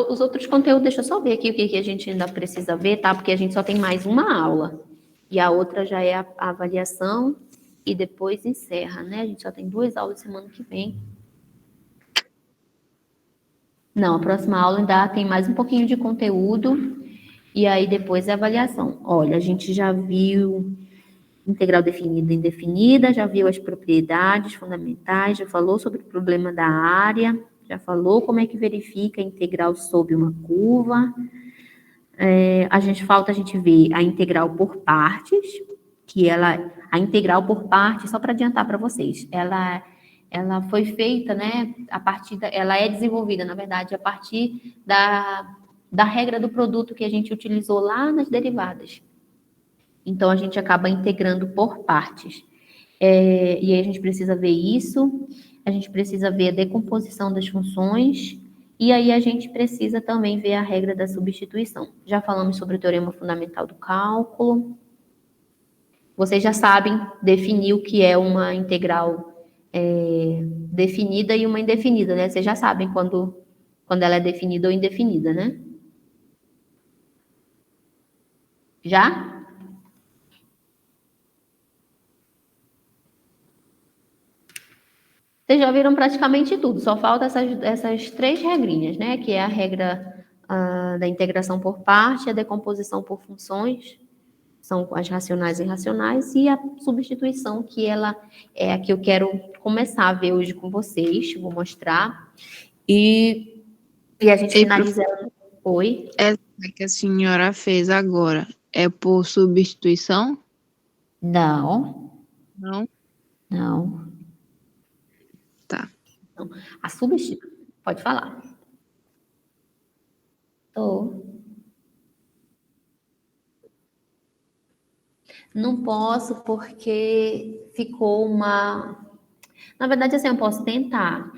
Os outros conteúdos, deixa eu só ver aqui o que a gente ainda precisa ver, tá? Porque a gente só tem mais uma aula. E a outra já é a avaliação e depois encerra, né? A gente só tem 2 aulas semana que vem. Não, a próxima aula ainda tem mais um pouquinho de conteúdo e aí depois é a avaliação. Olha, a gente já viu integral definida e indefinida, já viu as propriedades fundamentais, já falou sobre o problema da área, já falou como é que verifica a integral sob uma curva. Falta a gente ver a integral por partes, que a integral por partes, só para adiantar para vocês, ela foi feita, né, ela é desenvolvida, na verdade, a partir da regra do produto que a gente utilizou lá nas derivadas. Então, a gente acaba integrando por partes. E aí a gente precisa ver isso, a gente precisa ver a decomposição das funções, e aí a gente precisa também ver a regra da substituição. Já falamos sobre o teorema fundamental do cálculo. Vocês já sabem definir o que é uma integral definida e uma indefinida, né? Vocês já sabem quando ela é definida ou indefinida, né? Já? Vocês já viram praticamente tudo, só falta essas 3 regrinhas, né? Que é a regra da integração por parte, a decomposição por funções, são as racionais e irracionais, e a substituição, que ela é a que eu quero começar a ver hoje com vocês, vou mostrar. E a gente finaliza ela. Oi? Essa que a senhora fez agora é por substituição? Não. Não? Não. Tá. Então, a substituição, pode falar. Tô. Não posso porque ficou uma. Na verdade, assim, eu posso tentar.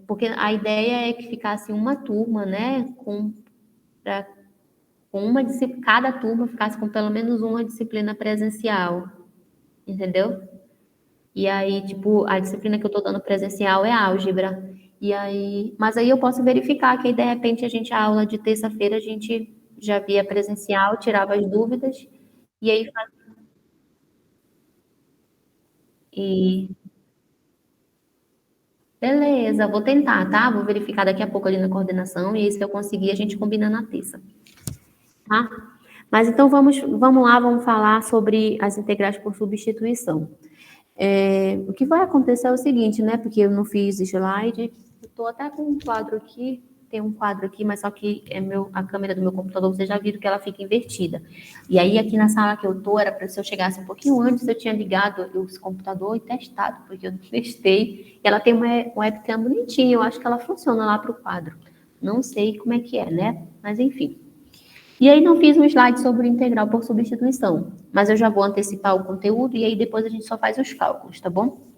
Porque a ideia é que ficasse uma turma, né, pra, com uma disciplina, cada turma ficasse com pelo menos uma disciplina presencial, entendeu? E aí, tipo, a disciplina que eu tô dando presencial é álgebra. E aí, mas aí eu posso verificar que aí, de repente, a aula de terça-feira, a gente já via presencial, tirava as dúvidas, e aí, e beleza, vou tentar, tá? Vou verificar daqui a pouco ali na coordenação, e aí, se eu conseguir, a gente combina na terça, tá? Mas então vamos lá, vamos falar sobre as integrais por substituição. O que vai acontecer é o seguinte, né? Porque eu não fiz slide, eu estou até com um quadro aqui, tem um quadro aqui, mas só que a câmera do meu computador, vocês já viram que ela fica invertida. E aí, aqui na sala que eu estou, era para se eu chegasse um pouquinho antes, eu tinha ligado o computador e testado, porque eu testei. E ela tem uma webcam bonitinha, eu acho que ela funciona lá para o quadro. Não sei como é que é, né? Mas enfim. E aí não fiz um slide sobre o integral por substituição, mas eu já vou antecipar o conteúdo e aí depois a gente só faz os cálculos, tá bom?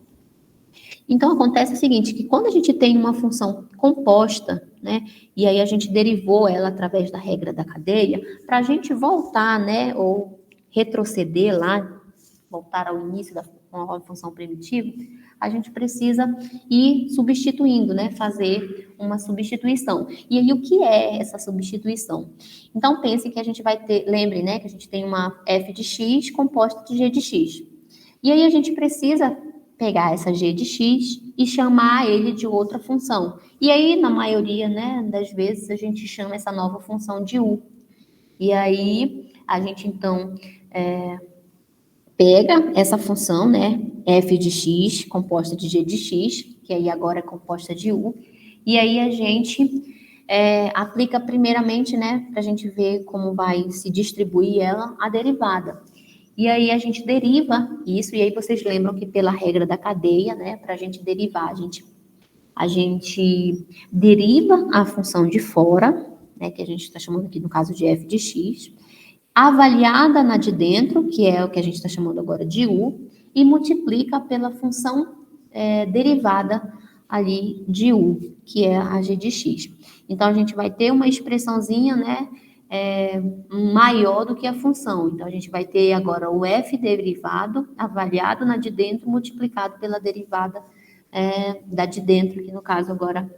Então acontece o seguinte, que quando a gente tem uma função composta, né, e aí a gente derivou ela através da regra da cadeia, para a gente voltar, né, ou retroceder lá, voltar ao início da uma função primitiva, a gente precisa ir substituindo, né, fazer uma substituição. E aí o que é essa substituição? Então pense que a gente vai ter, lembre, né, que a gente tem uma f de x composta de g de x. E aí a gente precisa pegar essa g de x e chamar ele de outra função. E aí, na maioria, né, das vezes, a gente chama essa nova função de u. E aí, a gente, então, pega essa função, né, f de x, composta de g de x, que aí agora é composta de u, e aí a gente aplica primeiramente, né, para a gente ver como vai se distribuir ela, a derivada. E aí a gente deriva isso, e aí vocês lembram que pela regra da cadeia, né, para a gente derivar, a gente deriva a função de fora, né, que a gente está chamando aqui no caso de f de x, avaliada na de dentro, que é o que a gente está chamando agora de u, e multiplica pela função derivada ali de u, que é a g de x. Então, a gente vai ter uma expressãozinha, né, maior do que a função. Então, a gente vai ter agora o f derivado, avaliado na de dentro, multiplicado pela derivada da de dentro, que no caso agora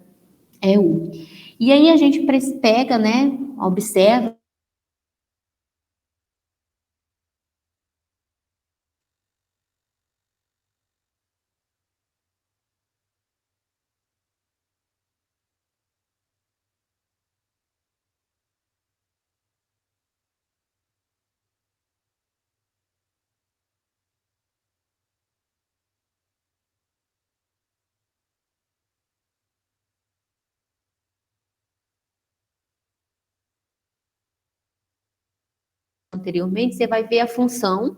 é u. E aí a gente pega, né, observa, anteriormente, você vai ver a função,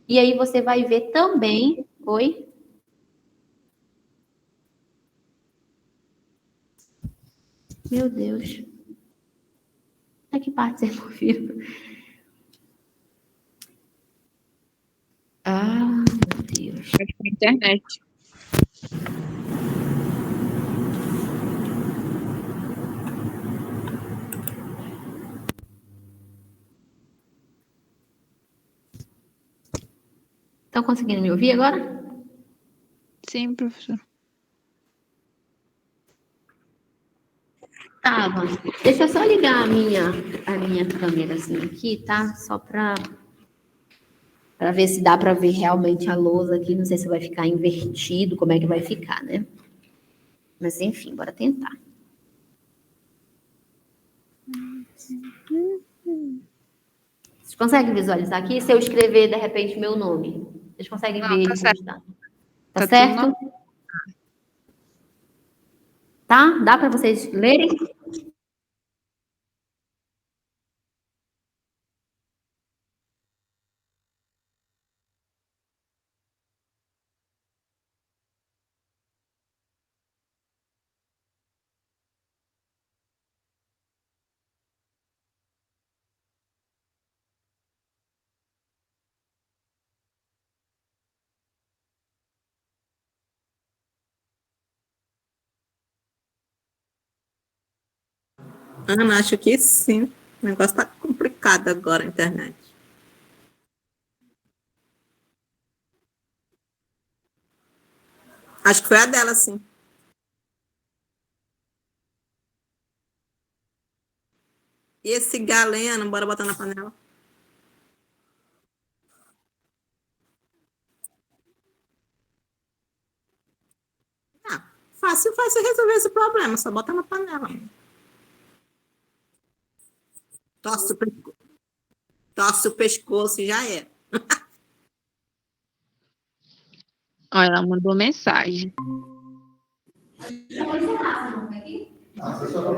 e aí você vai ver também. Oi? Meu Deus. Até que parte você não viu? Ah, meu Deus. Acho que é a internet. Estão conseguindo me ouvir agora? Sim, professor. Tava. Deixa eu só ligar a minha câmerazinha aqui, tá? Só para ver se dá para ver realmente a lousa aqui. Não sei se vai ficar invertido, como é que vai ficar, né? Mas enfim, bora tentar. Vocês conseguem visualizar aqui? Se eu escrever, de repente, meu nome, vocês conseguem ver Tá ele como certo. está? Tá Tá tudo certo? Tá? Dá para vocês lerem? Ana, acho que sim. O negócio está complicado agora, a internet. Acho que foi a dela, sim. E esse galeno, bora botar na panela. Ah, fácil, fácil resolver esse problema, só bota na panela. Torce o pescoço e já é. Olha, ela mandou mensagem. Ah, você só não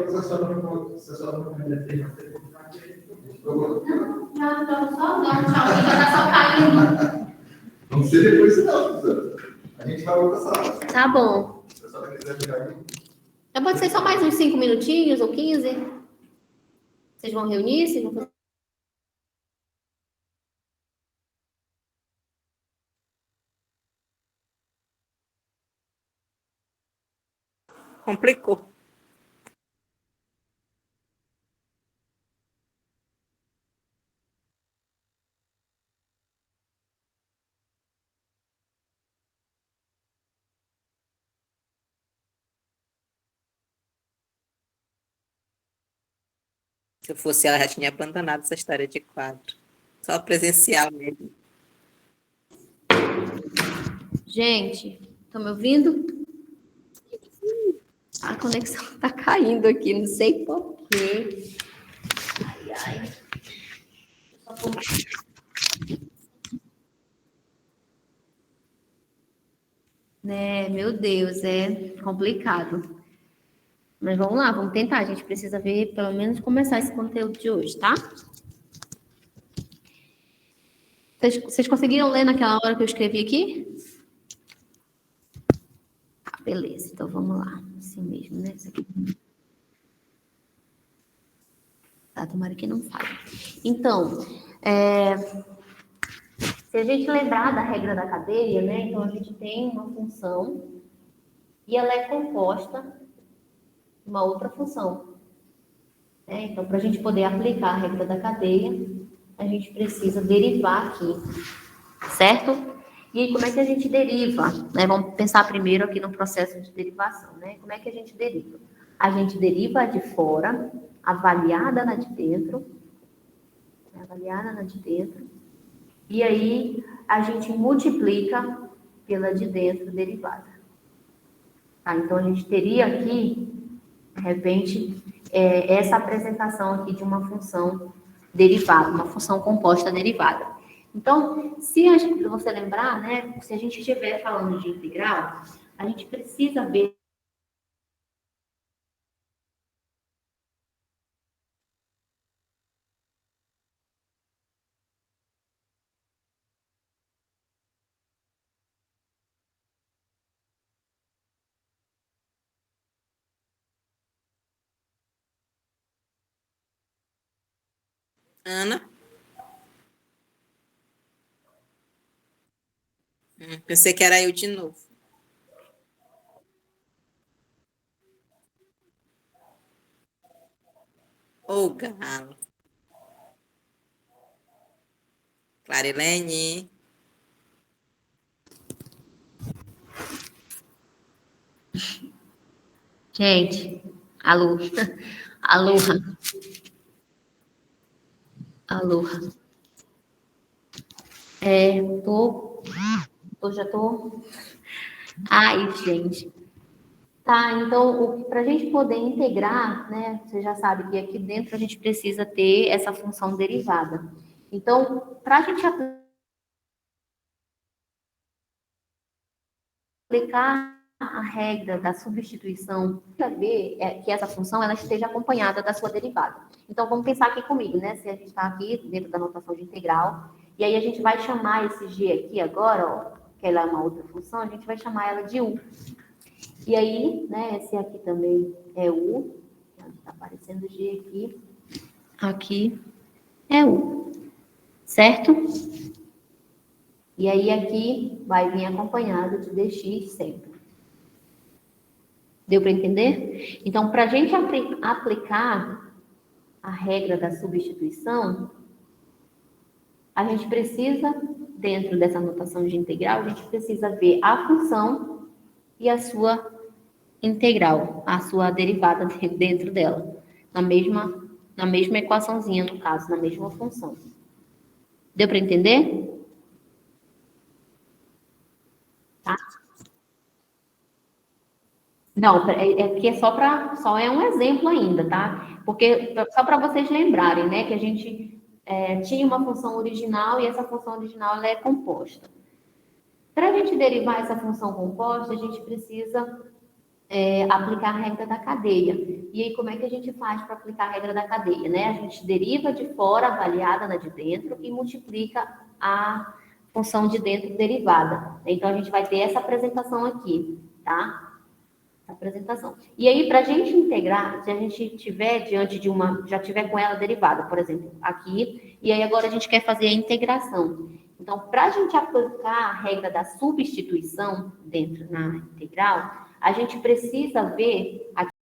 Não sei depois não, a gente vai outra sala. Tá bom. Se a senhora quiser ficar aí. Então pode ser só mais uns 5 minutinhos ou 15? Vocês vão reunir? Vocês vão fazer... Complicou. Se eu fosse ela, já tinha abandonado essa história de quadro. Só presencial mesmo. Gente, estão me ouvindo? A conexão tá caindo aqui, não sei por quê. Ai, ai. Né, meu Deus, é complicado. Mas vamos lá, vamos tentar. A gente precisa ver, pelo menos, começar esse conteúdo de hoje, tá? Vocês conseguiram ler naquela hora que eu escrevi aqui? Ah, beleza, então vamos lá. Assim mesmo, né? Isso aqui. Tá, tomara que não falhe. Então, se a gente lembrar da regra da cadeia, né? Então, a gente tem uma função e ela é composta de uma outra função. Né? Então, para a gente poder aplicar a regra da cadeia, a gente precisa derivar aqui, certo? E aí, como é que a gente deriva? Né? Vamos pensar primeiro aqui no processo de derivação, né? Como é que a gente deriva? A gente deriva a de fora, avaliada na de dentro, e aí a gente multiplica pela de dentro derivada. Tá? Então, a gente teria aqui, de repente, essa apresentação aqui de uma função derivada, uma função composta derivada. Então, se você lembrar, né, se a gente estiver falando de integral, a gente precisa ver Ana? Pensei que era eu de novo. Ô, galo. Clarilene. gente, alô, aloha, aloha. Já tô. Ai, gente. Tá, então, para a gente poder integrar, né, você já sabe que aqui dentro a gente precisa ter essa função derivada. Então, para a gente aplicar a regra da substituição, ver que essa função ela esteja acompanhada da sua derivada. Então, vamos pensar aqui comigo, né? Se a gente está aqui dentro da notação de integral, e aí a gente vai chamar esse g aqui agora, ó, que ela é uma outra função, a gente vai chamar ela de u. E aí, né, esse aqui também é u, está aparecendo g aqui, aqui é u, certo? E aí aqui vai vir acompanhado de dx sempre. Deu para entender? Então, para a gente aplicar a regra da substituição, a gente precisa, dentro dessa notação de integral, a gente precisa ver a função e a sua integral, a sua derivada dentro dela, na mesma equaçãozinha, no caso, na mesma função. Deu para entender? Tá? Não, é que só é um exemplo ainda, tá? Porque só para vocês lembrarem, né, que a gente tinha uma função original e essa função original ela é composta. Para a gente derivar essa função composta, a gente precisa aplicar a regra da cadeia. E aí, como é que a gente faz para aplicar a regra da cadeia, né? A gente deriva de fora avaliada na de dentro e multiplica a função de dentro derivada. Então, a gente vai ter essa apresentação aqui, tá? Apresentação. E aí, para a gente integrar, se a gente tiver diante de já tiver com ela derivada, por exemplo, aqui, e aí agora a gente quer fazer a integração. Então, para a gente aplicar a regra da substituição dentro na integral, a gente precisa ver aqui